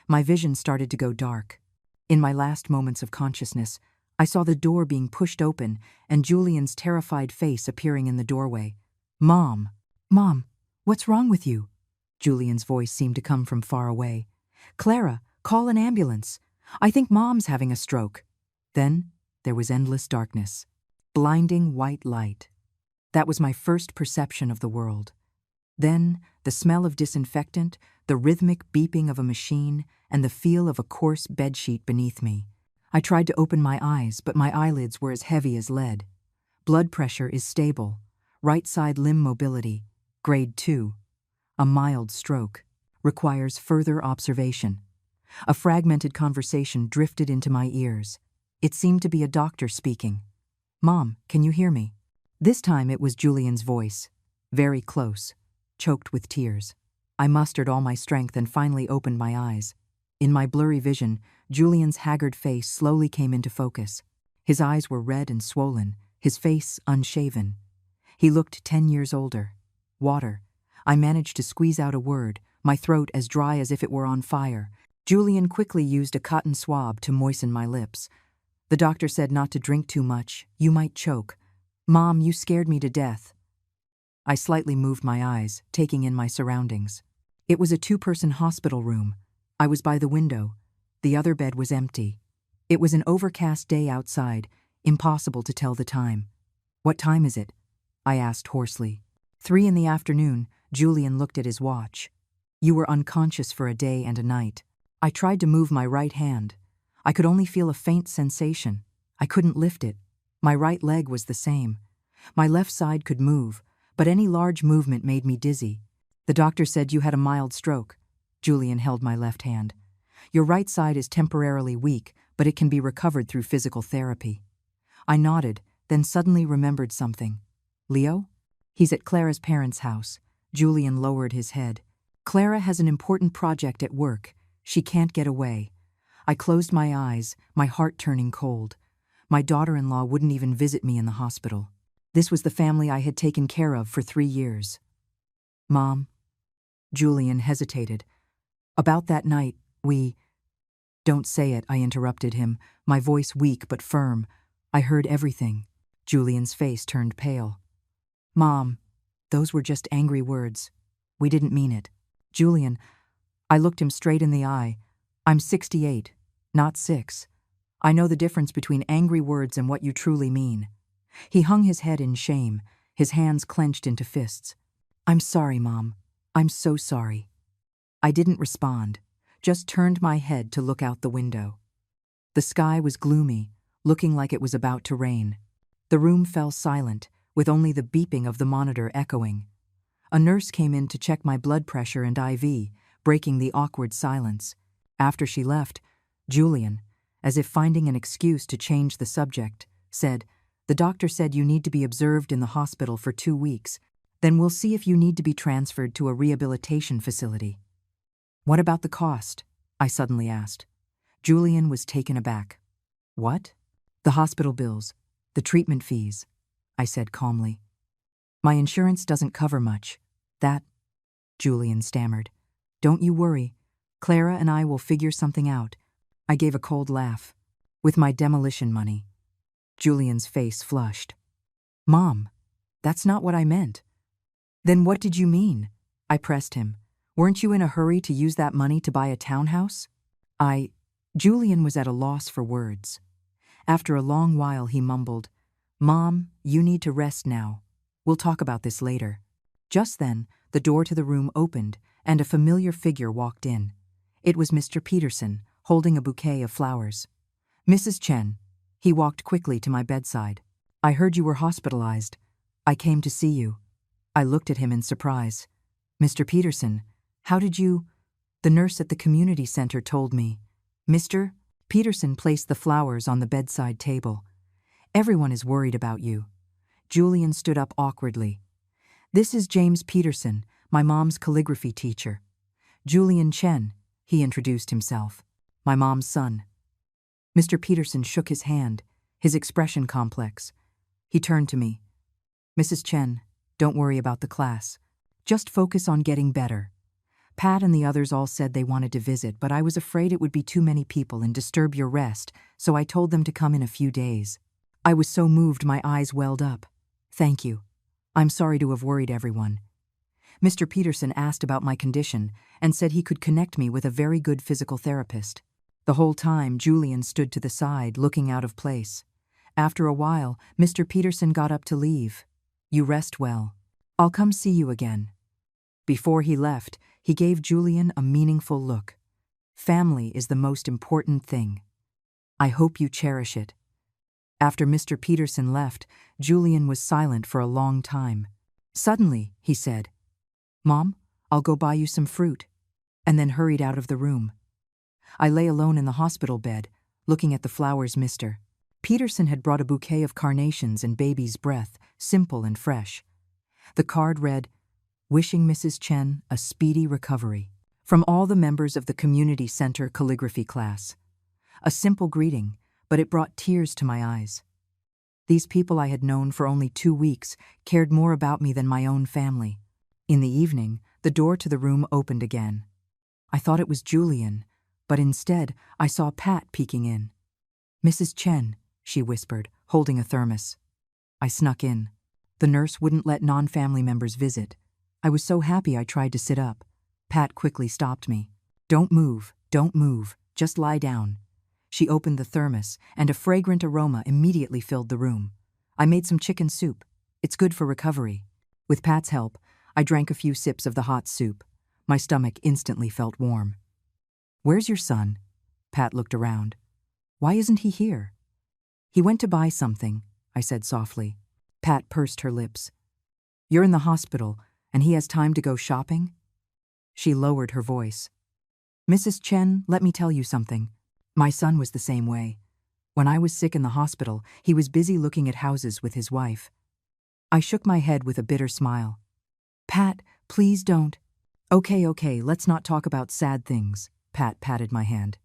A: My vision started to go dark. In my last moments of consciousness, I saw the door being pushed open and Julian's terrified face appearing in the doorway. "Mom! Mom, what's wrong with you?" Julian's voice seemed to come from far away. "Clara, call an ambulance. I think Mom's having a stroke." Then there was endless darkness. Blinding white light. That was my first perception of the world. Then the smell of disinfectant, the rhythmic beeping of a machine, and the feel of a coarse bedsheet beneath me. I tried to open my eyes, but my eyelids were as heavy as lead. Blood pressure is stable. Right side limb mobility, grade 2. A mild stroke. Requires further observation. A fragmented conversation drifted into my ears. It seemed to be a doctor speaking. "Mom, can you hear me?" This time it was Julian's voice. Very close. Choked with tears. I mustered all my strength and finally opened my eyes. In my blurry vision, Julian's haggard face slowly came into focus. His eyes were red and swollen, his face unshaven. He looked 10 years older. Water. I managed to squeeze out a word, my throat as dry as if it were on fire. Julian quickly used a cotton swab to moisten my lips. The doctor said not to drink too much, you might choke. "Mom, you scared me to death." I slightly moved my eyes, taking in my surroundings. It was a 2-person hospital room. I was by the window. The other bed was empty. It was an overcast day outside, impossible to tell the time. "What time is it?" I asked hoarsely. 3 in the afternoon, Julian looked at his watch. "You were unconscious for a day and a night." I tried to move my right hand. I could only feel a faint sensation. I couldn't lift it. My right leg was the same. My left side could move, but any large movement made me dizzy. "The doctor said you had a mild stroke." Julian held my left hand. "Your right side is temporarily weak, but it can be recovered through physical therapy." I nodded, then suddenly remembered something. "Leo? He's at Clara's parents' house." Julian lowered his head. "Clara has an important project at work. She can't get away." I closed my eyes, my heart turning cold. My daughter-in-law wouldn't even visit me in the hospital. This was the family I had taken care of for 3 years. "Mom?" Julian hesitated. "About that night, we—" "Don't say it," I interrupted him, my voice weak but firm. "I heard everything." Julian's face turned pale. "Mom, those were just angry words. We didn't mean it." "Julian," I looked him straight in the eye. "I'm 68, not 6. I know the difference between angry words and what you truly mean." He hung his head in shame, his hands clenched into fists. "I'm sorry, Mom. I'm so sorry." I didn't respond, just turned my head to look out the window. The sky was gloomy, looking like it was about to rain. The room fell silent, with only the beeping of the monitor echoing. A nurse came in to check my blood pressure and IV, breaking the awkward silence. After she left, Julian, as if finding an excuse to change the subject, said, "The doctor said you need to be observed in the hospital for 2 weeks. Then we'll see if you need to be transferred to a rehabilitation facility." "What about the cost?" I suddenly asked. Julian was taken aback. "What?" "The hospital bills, the treatment fees," I said calmly. "My insurance doesn't cover much. That—" Julian stammered. "Don't you worry. Clara and I will figure something out." I gave a cold laugh. "With my demolition money." Julian's face flushed. "Mom, that's not what I meant." "Then what did you mean?" I pressed him. "Weren't you in a hurry to use that money to buy a townhouse?" Julian was at a loss for words. After a long while he mumbled, "Mom, you need to rest now. We'll talk about this later." Just then, the door to the room opened and a familiar figure walked in. It was Mr. Peterson, holding a bouquet of flowers. "Mrs. Chen." He walked quickly to my bedside. "I heard you were hospitalized. I came to see you." I looked at him in surprise. "Mr. Peterson, how did you—" "The nurse at the community center told me." "Mr. Peterson placed the flowers on the bedside table. "Everyone is worried about you." Julian stood up awkwardly. "This is James Peterson, my mom's calligraphy teacher. Julian Chen," he introduced himself. "My mom's son." Mr. Peterson shook his hand, his expression complex. He turned to me. "Mrs. Chen, don't worry about the class. Just focus on getting better. Pat and the others all said they wanted to visit, but I was afraid it would be too many people and disturb your rest, so I told them to come in a few days." I was so moved my eyes welled up. "Thank you. I'm sorry to have worried everyone." Mr. Peterson asked about my condition and said he could connect me with a very good physical therapist. The whole time, Julian stood to the side, looking out of place. After a while, Mr. Peterson got up to leave. "You rest well. I'll come see you again." Before he left, he gave Julian a meaningful look. "Family is the most important thing. I hope you cherish it." After Mr. Peterson left, Julian was silent for a long time. Suddenly, he said, "Mom, I'll go buy you some fruit," and then hurried out of the room. I lay alone in the hospital bed, looking at the flowers Mr. Peterson had brought a bouquet of carnations and baby's breath, simple and fresh. The card read, "Wishing Mrs. Chen a speedy recovery. From all the members of the community center calligraphy class." A simple greeting, but it brought tears to my eyes. These people I had known for only 2 weeks cared more about me than my own family. In the evening, the door to the room opened again. I thought it was Julian, but instead I saw Pat peeking in. "Mrs. Chen," she whispered, holding a thermos. I snuck in. The nurse wouldn't let non-family members visit. I was so happy I tried to sit up. Pat quickly stopped me. Don't move, just lie down." She opened the thermos, and a fragrant aroma immediately filled the room. I made some chicken soup. It's good for recovery. With Pat's help, I drank a few sips of the hot soup. My stomach instantly felt warm. "Where's your son?" Pat looked around. "Why isn't he here?" "He went to buy something," I said softly. Pat pursed her lips. "You're in the hospital, and he has time to go shopping?" She lowered her voice. "Mrs. Chen, let me tell you something. My son was the same way. When I was sick in the hospital, he was busy looking at houses with his wife." I shook my head with a bitter smile. "Pat, please don't." Okay, let's not talk about sad things." Pat patted my hand.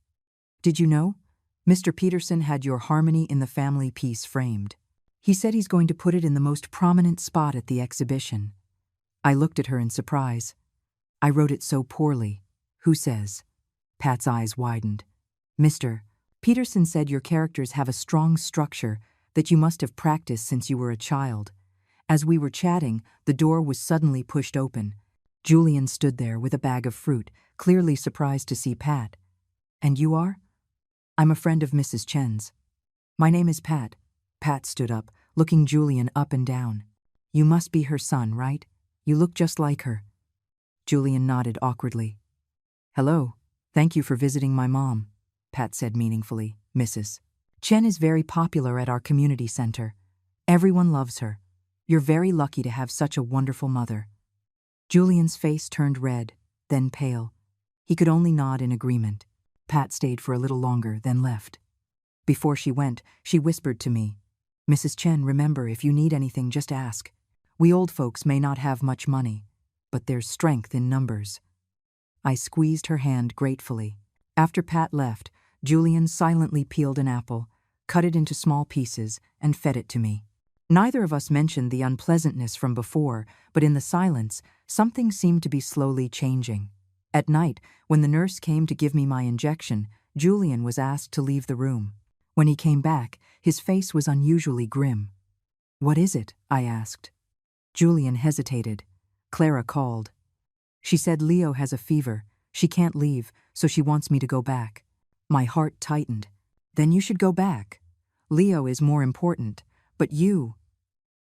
A: "Did you know? Mr. Peterson had your Harmony in the Family piece framed. He said he's going to put it in the most prominent spot at the exhibition." I looked at her in surprise. "I wrote it so poorly. Who says?" Pat's eyes widened. "Mr. Peterson said your characters have a strong structure that you must have practiced since you were a child." As we were chatting, the door was suddenly pushed open. Julian stood there with a bag of fruit, clearly surprised to see Pat. "And you are?" "I'm a friend of Mrs. Chen's." "My name is Pat." Pat stood up, looking Julian up and down. "You must be her son, right? You look just like her." Julian nodded awkwardly. "Hello. Thank you for visiting my mom," Pat said meaningfully. "Mrs. Chen is very popular at our community center. Everyone loves her. You're very lucky to have such a wonderful mother." Julian's face turned red, then pale. He could only nod in agreement. Pat stayed for a little longer, then left. Before she went, she whispered to me, "Mrs. Chen, remember, if you need anything, just ask. We old folks may not have much money, but there's strength in numbers." I squeezed her hand gratefully. After Pat left, Julian silently peeled an apple, cut it into small pieces, and fed it to me. Neither of us mentioned the unpleasantness from before, but in the silence, something seemed to be slowly changing. At night, when the nurse came to give me my injection, Julian was asked to leave the room. When he came back, his face was unusually grim. "What is it?" I asked. Julian hesitated. Clara called. She said Leo has a fever. She can't leave, so she wants me to go back. My heart tightened. Then you should go back. Leo is more important. But you...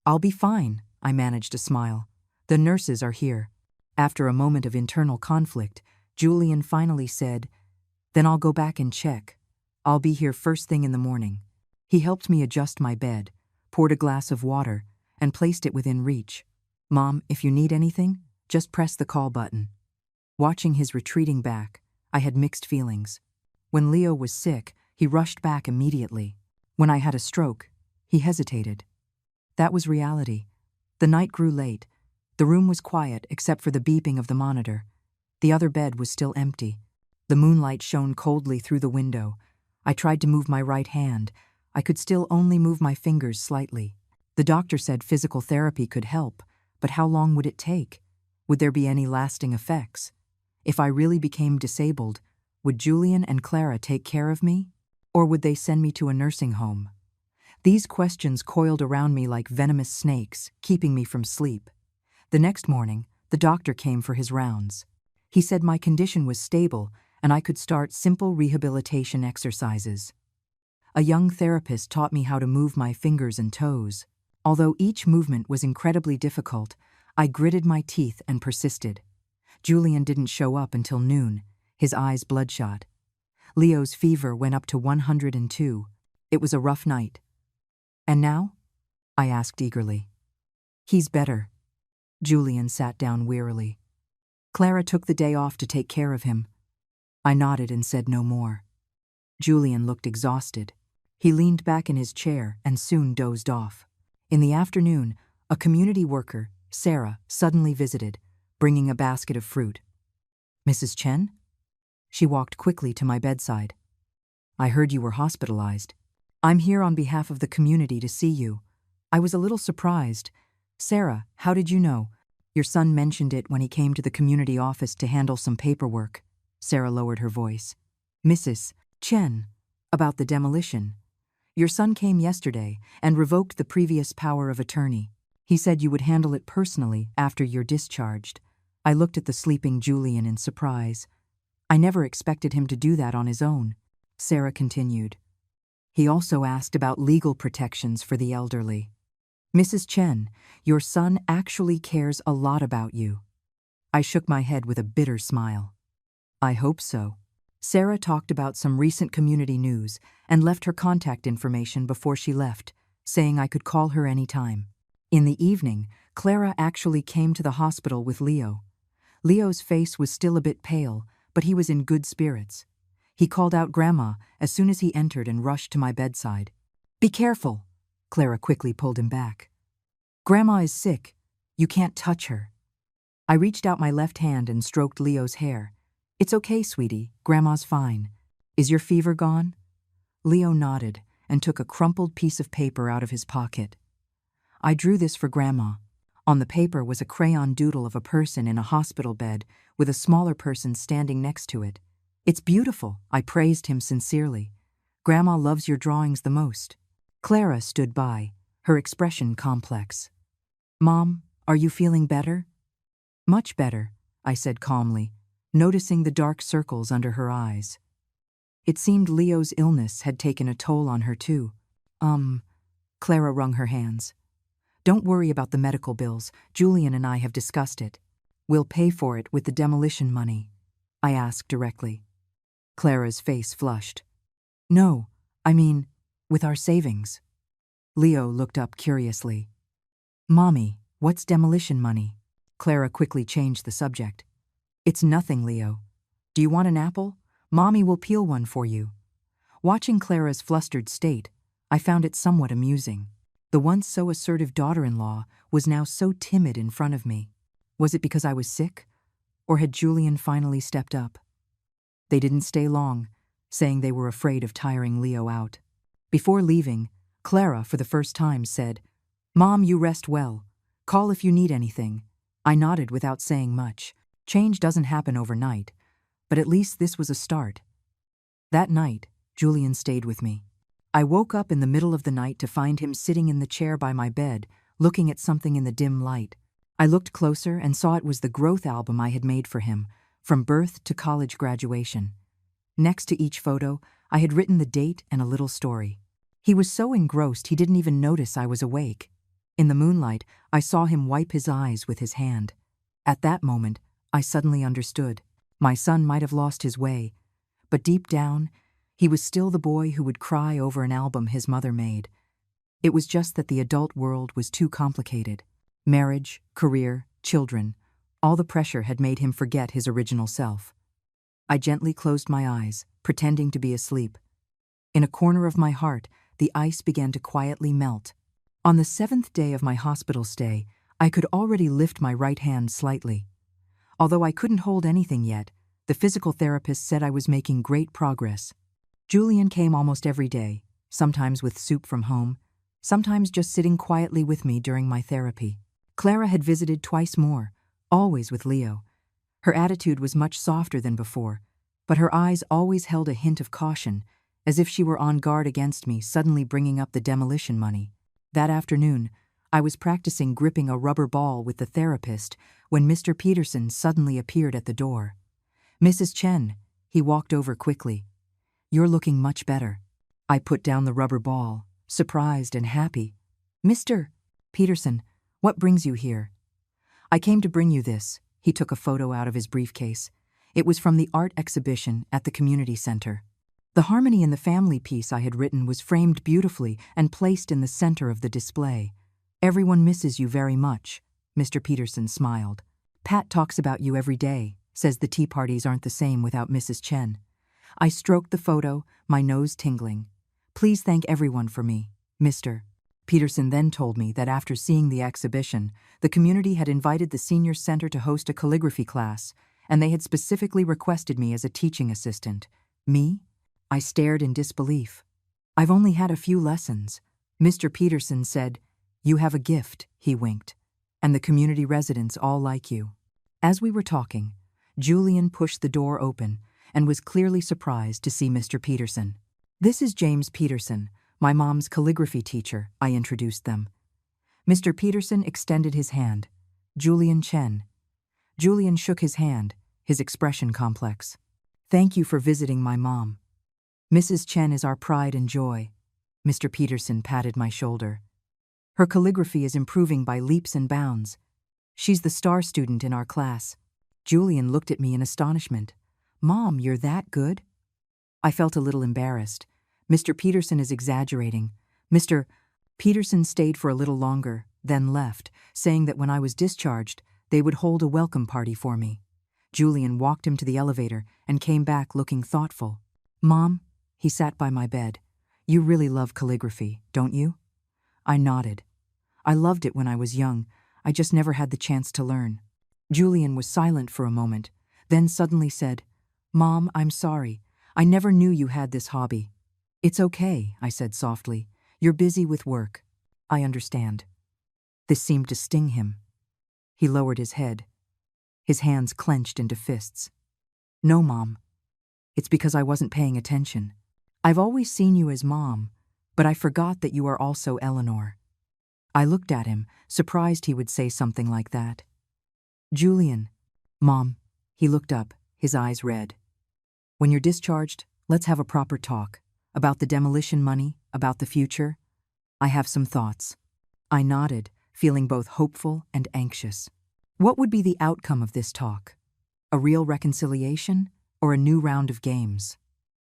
A: "I'll be fine," I managed to smile. "The nurses are here." After a moment of internal conflict, Julian finally said, "Then I'll go back and check. I'll be here first thing in the morning." He helped me adjust my bed, poured a glass of water, and placed it within reach. "Mom, if you need anything, just press the call button." Watching his retreating back, I had mixed feelings. When Leo was sick, he rushed back immediately. When I had a stroke, he hesitated. That was reality. The night grew late. The room was quiet except for the beeping of the monitor. The other bed was still empty. The moonlight shone coldly through the window. I tried to move my right hand. I could still only move my fingers slightly. The doctor said physical therapy could help, but how long would it take? Would there be any lasting effects? If I really became disabled, would Julian and Clara take care of me? Or would they send me to a nursing home? These questions coiled around me like venomous snakes, keeping me from sleep. The next morning, the doctor came for his rounds. He said my condition was stable and I could start simple rehabilitation exercises. A young therapist taught me how to move my fingers and toes. Although each movement was incredibly difficult, I gritted my teeth and persisted. Julian didn't show up until noon, his eyes bloodshot. Leo's fever went up to 102. It was a rough night. "And now?" I asked eagerly. "He's better." Julian sat down wearily. "Clara took the day off to take care of him." I nodded and said no more. Julian looked exhausted. He leaned back in his chair and soon dozed off. In the afternoon, a community worker, Sarah, suddenly visited, bringing a basket of fruit. "Mrs. Chen?" She walked quickly to my bedside. "I heard you were hospitalized. I'm here on behalf of the community to see you." I was a little surprised. "Sarah, how did you know?" "Your son mentioned it when he came to the community office to handle some paperwork." Sarah lowered her voice. "Mrs. Chen, about the demolition. Your son came yesterday and revoked the previous power of attorney. He said you would handle it personally after you're discharged." I looked at the sleeping Julian in surprise. I never expected him to do that on his own. Sarah continued. "He also asked about legal protections for the elderly. Mrs. Chen, your son actually cares a lot about you." I shook my head with a bitter smile. "I hope so." Sarah talked about some recent community news and left her contact information before she left, saying I could call her any time. In the evening, Clara actually came to the hospital with Leo. Leo's face was still a bit pale, but he was in good spirits. He called out Grandma as soon as he entered and rushed to my bedside. "Be careful," Clara quickly pulled him back. "Grandma is sick. You can't touch her." I reached out my left hand and stroked Leo's hair. "It's okay, sweetie. Grandma's fine. Is your fever gone?" Leo nodded and took a crumpled piece of paper out of his pocket. "I drew this for Grandma." On the paper was a crayon doodle of a person in a hospital bed with a smaller person standing next to it. "It's beautiful," I praised him sincerely. "Grandma loves your drawings the most." Clara stood by, her expression complex. "Mom, are you feeling better?" "Much better," I said calmly, noticing the dark circles under her eyes. It seemed Leo's illness had taken a toll on her too. Clara wrung her hands. "Don't worry about the medical bills. Julian and I have discussed it. We'll pay for it with the demolition money," I asked directly. Clara's face flushed. "No, I mean, with our savings." Leo looked up curiously. "Mommy, what's demolition money?" Clara quickly changed the subject. "It's nothing, Leo. Do you want an apple? Mommy will peel one for you." Watching Clara's flustered state, I found it somewhat amusing. The once so assertive daughter-in-law was now so timid in front of me. Was it because I was sick? Or had Julian finally stepped up? They didn't stay long, saying they were afraid of tiring Leo out. Before leaving, Clara, for the first time, said, "Mom, you rest well. Call if you need anything." I nodded without saying much. Change doesn't happen overnight, but at least this was a start. That night, Julian stayed with me. I woke up in the middle of the night to find him sitting in the chair by my bed, looking at something in the dim light. I looked closer and saw it was the growth album I had made for him, from birth to college graduation. Next to each photo, I had written the date and a little story. He was so engrossed he didn't even notice I was awake. In the moonlight, I saw him wipe his eyes with his hand. At that moment, I suddenly understood. My son might have lost his way, but deep down, he was still the boy who would cry over an album his mother made. It was just that the adult world was too complicated. Marriage, career, children, all the pressure had made him forget his original self. I gently closed my eyes, pretending to be asleep. In a corner of my heart, the ice began to quietly melt. On the 7th day of my hospital stay, I could already lift my right hand slightly. Although I couldn't hold anything yet, the physical therapist said I was making great progress. Julian came almost every day, sometimes with soup from home, sometimes just sitting quietly with me during my therapy. Clara had visited twice more, always with Leo. Her attitude was much softer than before, but her eyes always held a hint of caution, as if she were on guard against me suddenly bringing up the demolition money. That afternoon, I was practicing gripping a rubber ball with the therapist when Mr. Peterson suddenly appeared at the door. "Mrs. Chen," he walked over quickly. "You're looking much better." I put down the rubber ball, surprised and happy. "Mr. Peterson, what brings you here?" "I came to bring you this." He took a photo out of his briefcase. It was from the art exhibition at the community center. The Harmony in the Family piece I had written was framed beautifully and placed in the center of the display. "Everyone misses you very much," Mr. Peterson smiled. "Pat talks about you every day, says the tea parties aren't the same without Mrs. Chen." I stroked the photo, my nose tingling. "Please thank everyone for me, Mr. Peterson then told me that after seeing the exhibition, the community had invited the senior center to host a calligraphy class, and they had specifically requested me as a teaching assistant. Me? I stared in disbelief. "I've only had a few lessons." Mr. Peterson said, "You have a gift," he winked, "and the community residents all like you." As we were talking, Julian pushed the door open and was clearly surprised to see Mr. Peterson. "This is James Peterson, my mom's calligraphy teacher," I introduced them. Mr. Peterson extended his hand. "Julian Chen." Julian shook his hand, his expression complex. "Thank you for visiting my mom. Mrs. Chen is our pride and joy." Mr. Peterson patted my shoulder. "Her calligraphy is improving by leaps and bounds. She's the star student in our class." Julian looked at me in astonishment. "Mom, you're that good?" I felt a little embarrassed. Mr. Peterson is exaggerating. Mr. Peterson stayed for a little longer, then left, saying that when I was discharged, they would hold a welcome party for me. Julian walked him to the elevator and came back looking thoughtful. "Mom," he sat by my bed, "you really love calligraphy, don't you?" I nodded. "I loved it when I was young. I just never had the chance to learn." Julian was silent for a moment, then suddenly said, "Mom, I'm sorry. I never knew you had this hobby." "It's okay," I said softly. "You're busy with work. I understand." This seemed to sting him. He lowered his head. His hands clenched into fists. "No, Mom. It's because I wasn't paying attention. I've always seen you as Mom, but I forgot that you are also Eleanor." I looked at him, surprised he would say something like that. "Julian." "Mom." He looked up, his eyes red. "When you're discharged, let's have a proper talk. About the demolition money, about the future. I have some thoughts." I nodded, feeling both hopeful and anxious. What would be the outcome of this talk? A real reconciliation, or a new round of games?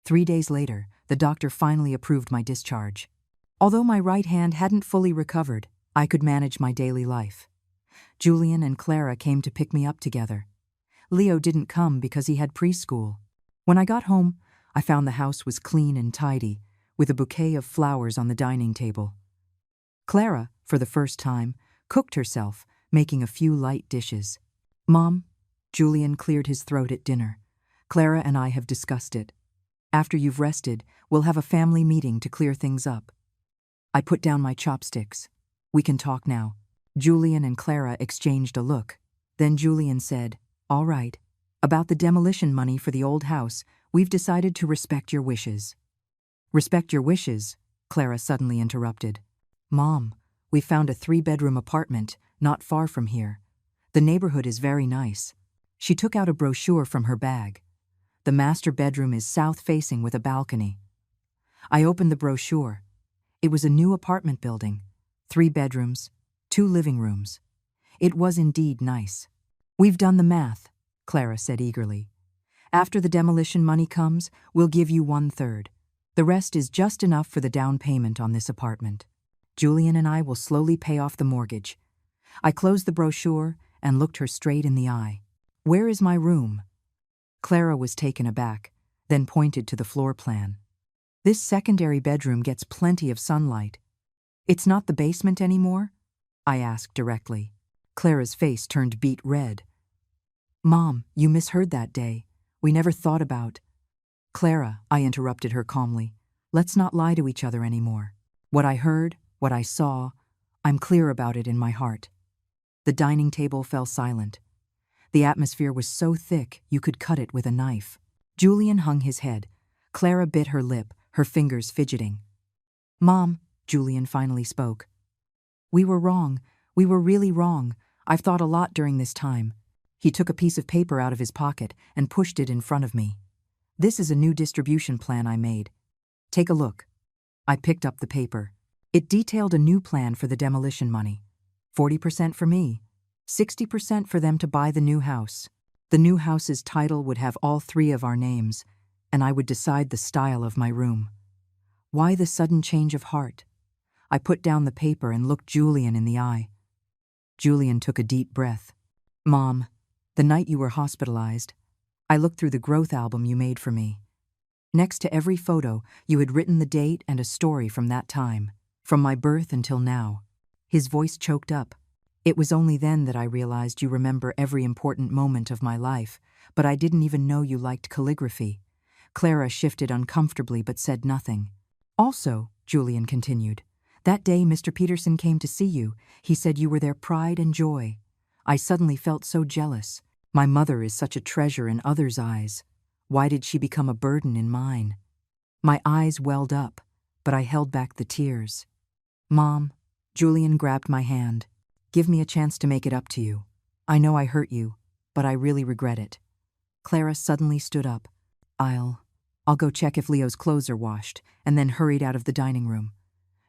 A: 3 days later, the doctor finally approved my discharge. Although my right hand hadn't fully recovered, I could manage my daily life. Julian and Clara came to pick me up together. Leo didn't come because he had preschool. When I got home, I found the house was clean and tidy, with a bouquet of flowers on the dining table. Clara, for the first time, cooked herself, making a few light dishes. "Mom," Julian cleared his throat at dinner, "Clara and I have discussed it. After you've rested, we'll have a family meeting to clear things up." I put down my chopsticks. "We can talk now." Julian and Clara exchanged a look. Then Julian said, "All right. About the demolition money for the old house, we've decided to respect your wishes." "Respect your wishes?" Clara suddenly interrupted. "Mom, we found a 3-bedroom apartment not far from here. The neighborhood is very nice." She took out a brochure from her bag. "The master bedroom is south-facing with a balcony." I opened the brochure. It was a new apartment building, 3 bedrooms, 2 living rooms. It was indeed nice. "We've done the math," Clara said eagerly. "After the demolition money comes, we'll give you 1/3. The rest is just enough for the down payment on this apartment. Julian and I will slowly pay off the mortgage." I closed the brochure and looked her straight in the eye. "Where is my room?" Clara was taken aback, then pointed to the floor plan. "This secondary bedroom gets plenty of sunlight." "It's not the basement anymore?" I asked directly. Clara's face turned beet red. Mom, you misheard that day. We never thought about. Clara, I interrupted her calmly. Let's not lie to each other anymore. What I heard, what I saw, I'm clear about it in my heart. The dining table fell silent. The atmosphere was so thick you could cut it with a knife. Julian hung his head. Clara bit her lip, her fingers fidgeting. Mom, Julian finally spoke. We were wrong. We were really wrong. I've thought a lot during this time. He took a piece of paper out of his pocket and pushed it in front of me. This is a new distribution plan I made. Take a look. I picked up the paper. It detailed a new plan for the demolition money. 40% for me, 60% for them to buy the new house. The new house's title would have all three of our names, and I would decide the style of my room. Why the sudden change of heart? I put down the paper and looked Julian in the eye. Julian took a deep breath. Mom, the night you were hospitalized, I looked through the growth album you made for me. Next to every photo, you had written the date and a story from that time, from my birth until now. His voice choked up. It was only then that I realized you remember every important moment of my life, but I didn't even know you liked calligraphy. Clara shifted uncomfortably but said nothing. Also, Julian continued, that day Mr. Peterson came to see you. He said you were their pride and joy. I suddenly felt so jealous. My mother is such a treasure in others' eyes. Why did she become a burden in mine? My eyes welled up, but I held back the tears. Mom, Julian grabbed my hand. Give me a chance to make it up to you. I know I hurt you, but I really regret it. Clara suddenly stood up. I'll go check if Leo's clothes are washed, and then hurried out of the dining room.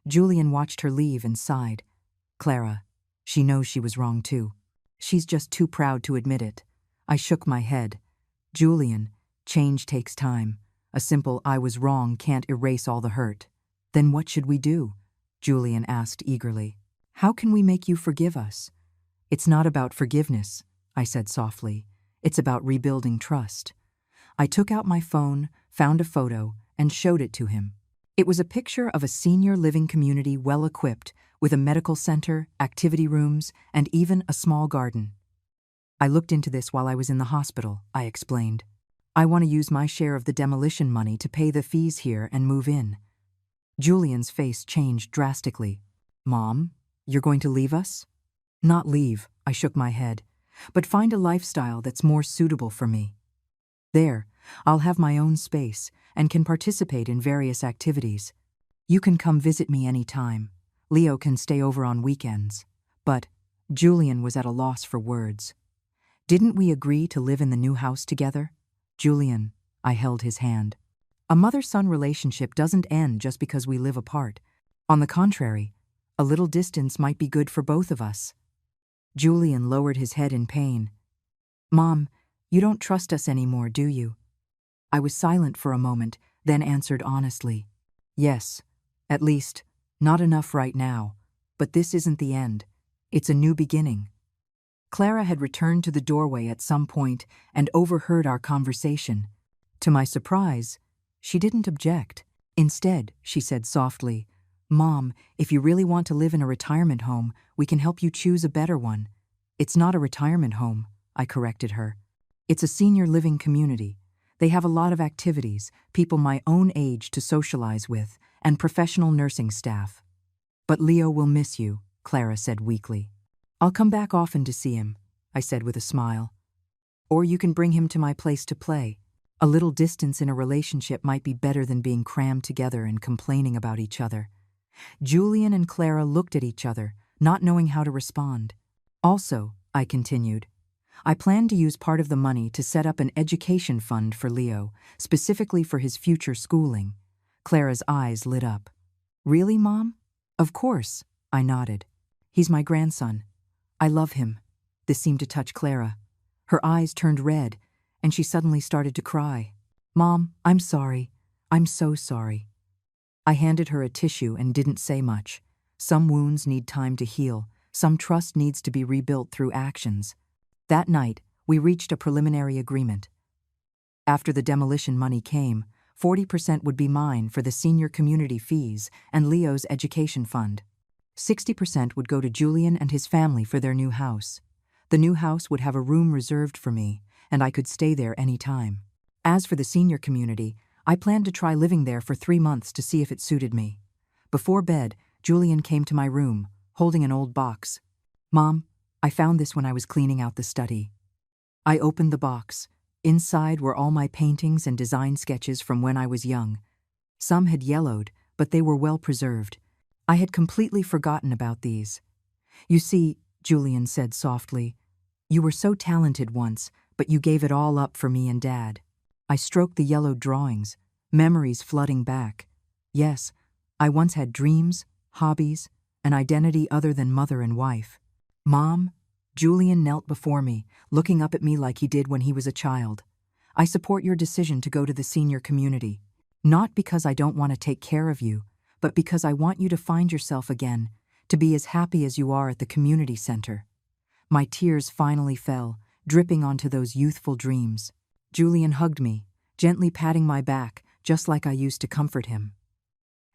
A: Julian watched her leave and sighed. Clara, she knows she was wrong too. She's just too proud to admit it. I shook my head. Julian, change takes time. A simple I was wrong can't erase all the hurt. Then what should we do? Julian asked eagerly. How can we make you forgive us? It's not about forgiveness, I said softly. It's about rebuilding trust. I took out my phone, found a photo, and showed it to him. It was a picture of a senior living community well-equipped, with a medical center, activity rooms, and even a small garden. I looked into this while I was in the hospital, I explained. I want to use my share of the demolition money to pay the fees here and move in. Julian's face changed drastically. Mom, you're going to leave us? Not leave, I shook my head, but find a lifestyle that's more suitable for me. There, I'll have my own space and can participate in various activities. You can come visit me any time. Leo can stay over on weekends. But Julian was at a loss for words. Didn't we agree to live in the new house together? Julian, I held his hand. A mother-son relationship doesn't end just because we live apart. On the contrary, a little distance might be good for both of us. Julian lowered his head in pain. Mom, you don't trust us anymore, do you? I was silent for a moment, then answered honestly. Yes, at least, not enough right now, but this isn't the end. It's a new beginning. Clara had returned to the doorway at some point and overheard our conversation. To my surprise, she didn't object. Instead, she said softly, Mom, if you really want to live in a retirement home, we can help you choose a better one. It's not a retirement home, I corrected her. It's a senior living community. They have a lot of activities, people my own age to socialize with, and professional nursing staff. But Leo will miss you, Clara said weakly. I'll come back often to see him, I said with a smile. Or you can bring him to my place to play. A little distance in a relationship might be better than being crammed together and complaining about each other. Julian and Clara looked at each other, not knowing how to respond. Also, I continued, I plan to use part of the money to set up an education fund for Leo, specifically for his future schooling. Clara's eyes lit up. Really, Mom? Of course, I nodded. He's my grandson. I love him. This seemed to touch Clara. Her eyes turned red, and she suddenly started to cry. Mom, I'm sorry. I'm so sorry. I handed her a tissue and didn't say much. Some wounds need time to heal. Some trust needs to be rebuilt through actions. That night, we reached a preliminary agreement. After the demolition money came, 40% would be mine for the senior community fees and Leo's education fund. 60% would go to Julian and his family for their new house. The new house would have a room reserved for me, and I could stay there any time. As for the senior community, I planned to try living there for 3 months to see if it suited me. Before bed, Julian came to my room, holding an old box. "Mom, I found this when I was cleaning out the study." I opened the box. Inside were all my paintings and design sketches from when I was young. Some had yellowed, but they were well preserved. I had completely forgotten about these. "You see," Julian said softly, "you were so talented once, but you gave it all up for me and Dad." I stroked the yellowed drawings, memories flooding back. Yes, I once had dreams, hobbies, an identity other than mother and wife. "Mom," Julian knelt before me, looking up at me like he did when he was a child. "I support your decision to go to the senior community. Not because I don't want to take care of you, but because I want you to find yourself again, to be as happy as you are at the community center." My tears finally fell, dripping onto those youthful dreams. Julian hugged me, gently patting my back, just like I used to comfort him.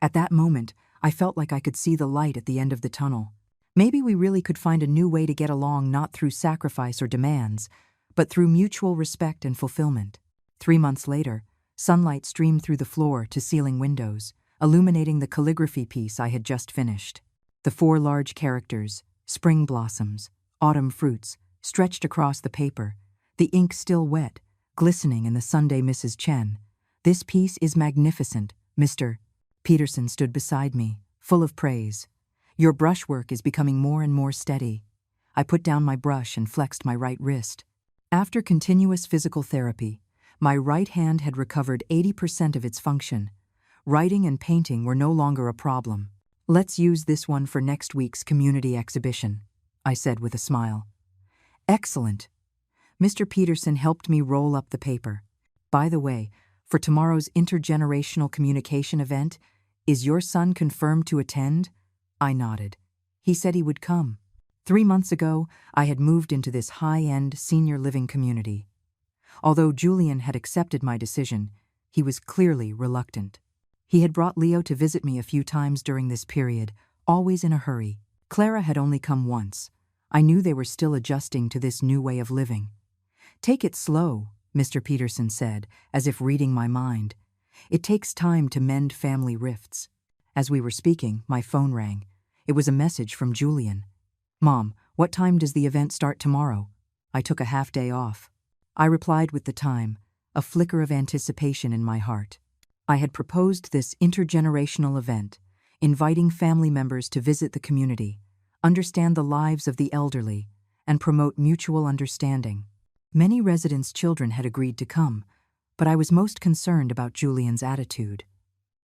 A: At that moment, I felt like I could see the light at the end of the tunnel. Maybe we really could find a new way to get along, not through sacrifice or demands, but through mutual respect and fulfillment. 3 months later, sunlight streamed through the floor-to-ceiling windows, illuminating the calligraphy piece I had just finished. The 4 large characters, spring blossoms, autumn fruits, stretched across the paper, the ink still wet, glistening in the Sunday Mrs. Chen. "This piece is magnificent, Mr. Peterson stood beside me, full of praise. "Your brushwork is becoming more and more steady." I put down my brush and flexed my right wrist. After continuous physical therapy, my right hand had recovered 80% of its function. Writing and painting were no longer a problem. "Let's use this one for next week's community exhibition," I said with a smile. "Excellent." Mr. Peterson helped me roll up the paper. "By the way, for tomorrow's intergenerational communication event, is your son confirmed to attend?" I nodded. "He said he would come." 3 months ago, I had moved into this high-end senior living community. Although Julian had accepted my decision, he was clearly reluctant. He had brought Leo to visit me a few times during this period, always in a hurry. Clara had only come once. I knew they were still adjusting to this new way of living. "Take it slow," Mr. Peterson said, as if reading my mind. "It takes time to mend family rifts." As we were speaking, my phone rang. It was a message from Julian. "Mom, what time does the event start tomorrow?" I took a half day off. I replied with the time, a flicker of anticipation in my heart. I had proposed this intergenerational event, inviting family members to visit the community, understand the lives of the elderly, and promote mutual understanding. Many residents' children had agreed to come, but I was most concerned about Julian's attitude.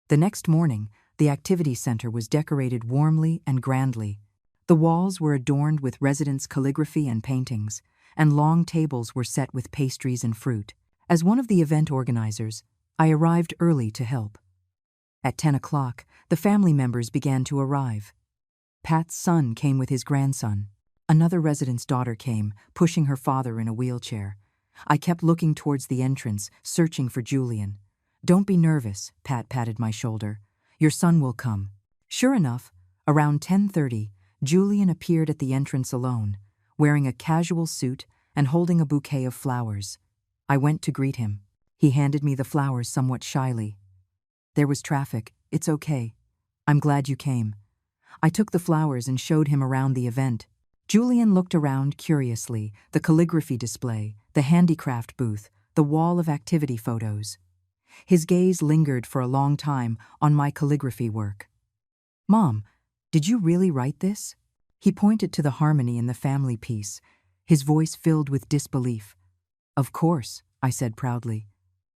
A: The next morning, the activity center was decorated warmly and grandly. The walls were adorned with residents' calligraphy and paintings, and long tables were set with pastries and fruit. As one of the event organizers, I arrived early to help. At 10 o'clock, the family members began to arrive. Pat's son came with his grandson. Another resident's daughter came, pushing her father in a wheelchair. I kept looking towards the entrance, searching for Julian. "Don't be nervous," Pat patted my shoulder. "Your son will come." Sure enough, around 10:30, Julian appeared at the entrance alone, wearing a casual suit and holding a bouquet of flowers. I went to greet him. He handed me the flowers somewhat shyly. "There was traffic. It's okay. I'm glad you came." I took the flowers and showed him around the event. Julian looked around curiously, the calligraphy display, the handicraft booth, the wall of activity photos. His gaze lingered for a long time on my calligraphy work. "Mom, did you really write this?" He pointed to the harmony in the family piece, his voice filled with disbelief. "Of course," I said proudly.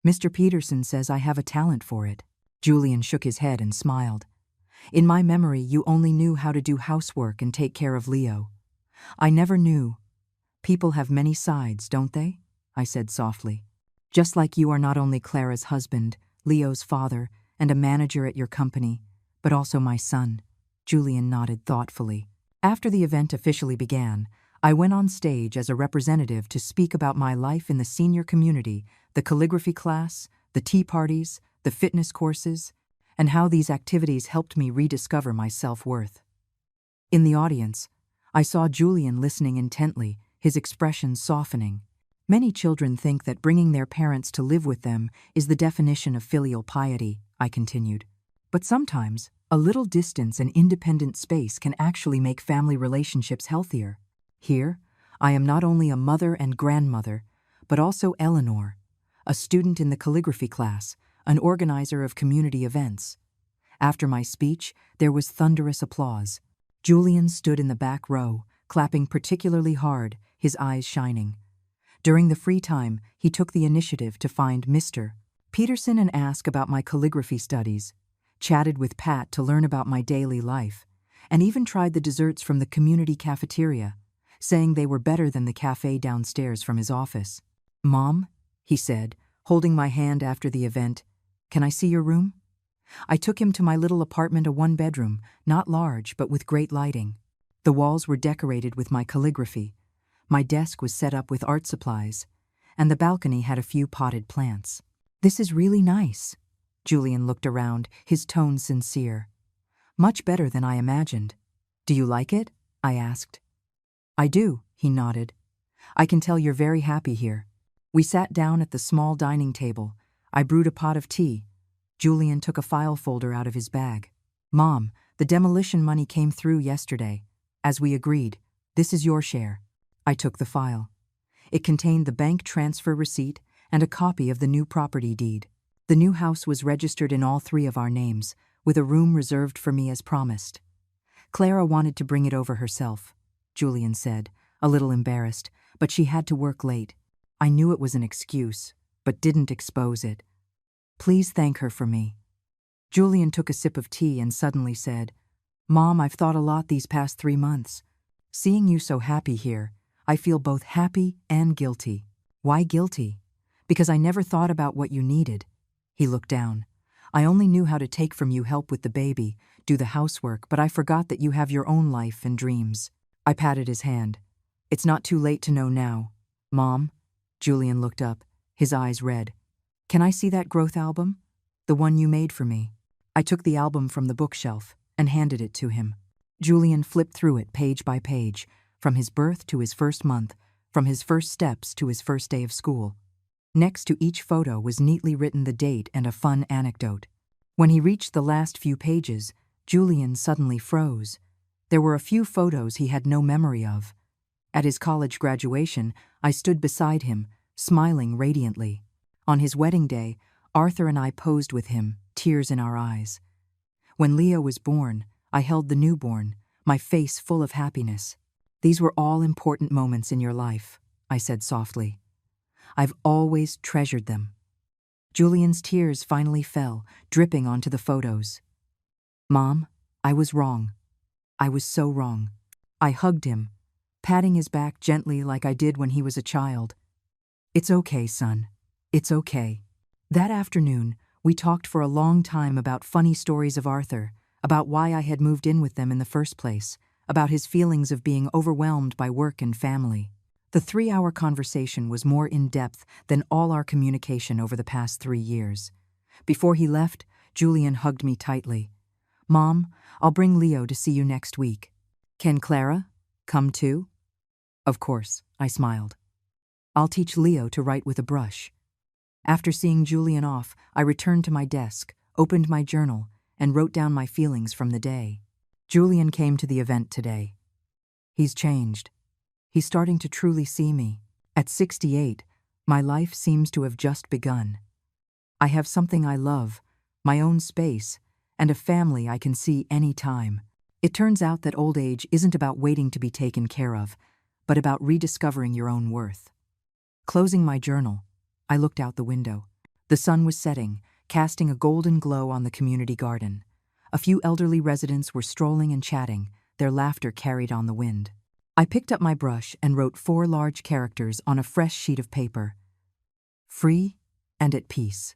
A: "Mr. Peterson says I have a talent for it." Julian shook his head and smiled. "In my memory, you only knew how to do housework and take care of Leo. I never knew." "People have many sides, don't they?" I said softly. "Just like you are not only Clara's husband, Leo's father, and a manager at your company, but also my son." Julian nodded thoughtfully. After the event officially began, I went on stage as a representative to speak about my life in the senior community, the calligraphy class, the tea parties, the fitness courses, and how these activities helped me rediscover my self-worth. In the audience, I saw Julian listening intently, his expression softening. Many children think that bringing their parents to live with them is the definition of filial piety, I continued. But sometimes, a little distance and independent space can actually make family relationships healthier. Here, I am not only a mother and grandmother, but also Eleanor, a student in the calligraphy class, an organizer of community events. After my speech, there was thunderous applause. Julian stood in the back row, clapping particularly hard, his eyes shining. During the free time, he took the initiative to find Mr. Peterson and ask about my calligraphy studies, chatted with Pat to learn about my daily life, and even tried the desserts from the community cafeteria, saying they were better than the cafe downstairs from his office. "Mom," he said, holding my hand after the event, "can I see your room?" I took him to my little apartment, a one-bedroom, not large but with great lighting. The walls were decorated with my calligraphy. My desk was set up with art supplies, and the balcony had a few potted plants. "This is really nice." Julian looked around, his tone sincere. "Much better than I imagined. Do you like it?" I asked. "I do," he nodded. "I can tell you're very happy here." We sat down at the small dining table. I brewed a pot of tea. Julian took a file folder out of his bag. "Mom, the demolition money came through yesterday. As we agreed, this is your share." I took the file. It contained the bank transfer receipt and a copy of the new property deed. The new house was registered in all three of our names, with a room reserved for me as promised. "Clara wanted to bring it over herself," Julian said, a little embarrassed, "but she had to work late. I knew it was an excuse, but didn't expose it. Please thank her for me." Julian took a sip of tea and suddenly said, "Mom, I've thought a lot these past 3 months. Seeing you so happy here, I feel both happy and guilty." "Why guilty?" "Because I never thought about what you needed." He looked down. "I only knew how to take from you help with the baby, do the housework, but I forgot that you have your own life and dreams." I patted his hand. "It's not too late to know now." "Mom?" Julian looked up, his eyes red. "Can I see that growth album? The one you made for me?" I took the album from the bookshelf and handed it to him. Julian flipped through it page by page, from his birth to his first month, from his first steps to his first day of school. Next to each photo was neatly written the date and a fun anecdote. When he reached the last few pages, Julian suddenly froze. There were a few photos he had no memory of. At his college graduation, I stood beside him, smiling radiantly. On his wedding day, Arthur and I posed with him, tears in our eyes. When Leo was born, I held the newborn, my face full of happiness. "These were all important moments in your life," I said softly. "I've always treasured them." Julian's tears finally fell, dripping onto the photos. "Mom, I was wrong. I was so wrong." I hugged him, patting his back gently like I did when he was a child. "It's okay, son. It's okay." That afternoon, we talked for a long time about funny stories of Arthur, about why I had moved in with them in the first place, about his feelings of being overwhelmed by work and family. The 3-hour conversation was more in-depth than all our communication over the past 3 years. Before he left, Julian hugged me tightly. "Mom, I'll bring Leo to see you next week. Can Clara come too?" "Of course," I smiled. "I'll teach Leo to write with a brush." After seeing Julian off, I returned to my desk, opened my journal, and wrote down my feelings from the day. Julian came to the event today. He's changed. He's starting to truly see me. At 68, my life seems to have just begun. I have something I love, my own space, and a family I can see any time. It turns out that old age isn't about waiting to be taken care of, but about rediscovering your own worth. Closing my journal, I looked out the window. The sun was setting, casting a golden glow on the community garden. A few elderly residents were strolling and chatting, their laughter carried on the wind. I picked up my brush and wrote 4 large characters on a fresh sheet of paper. "Free and at peace."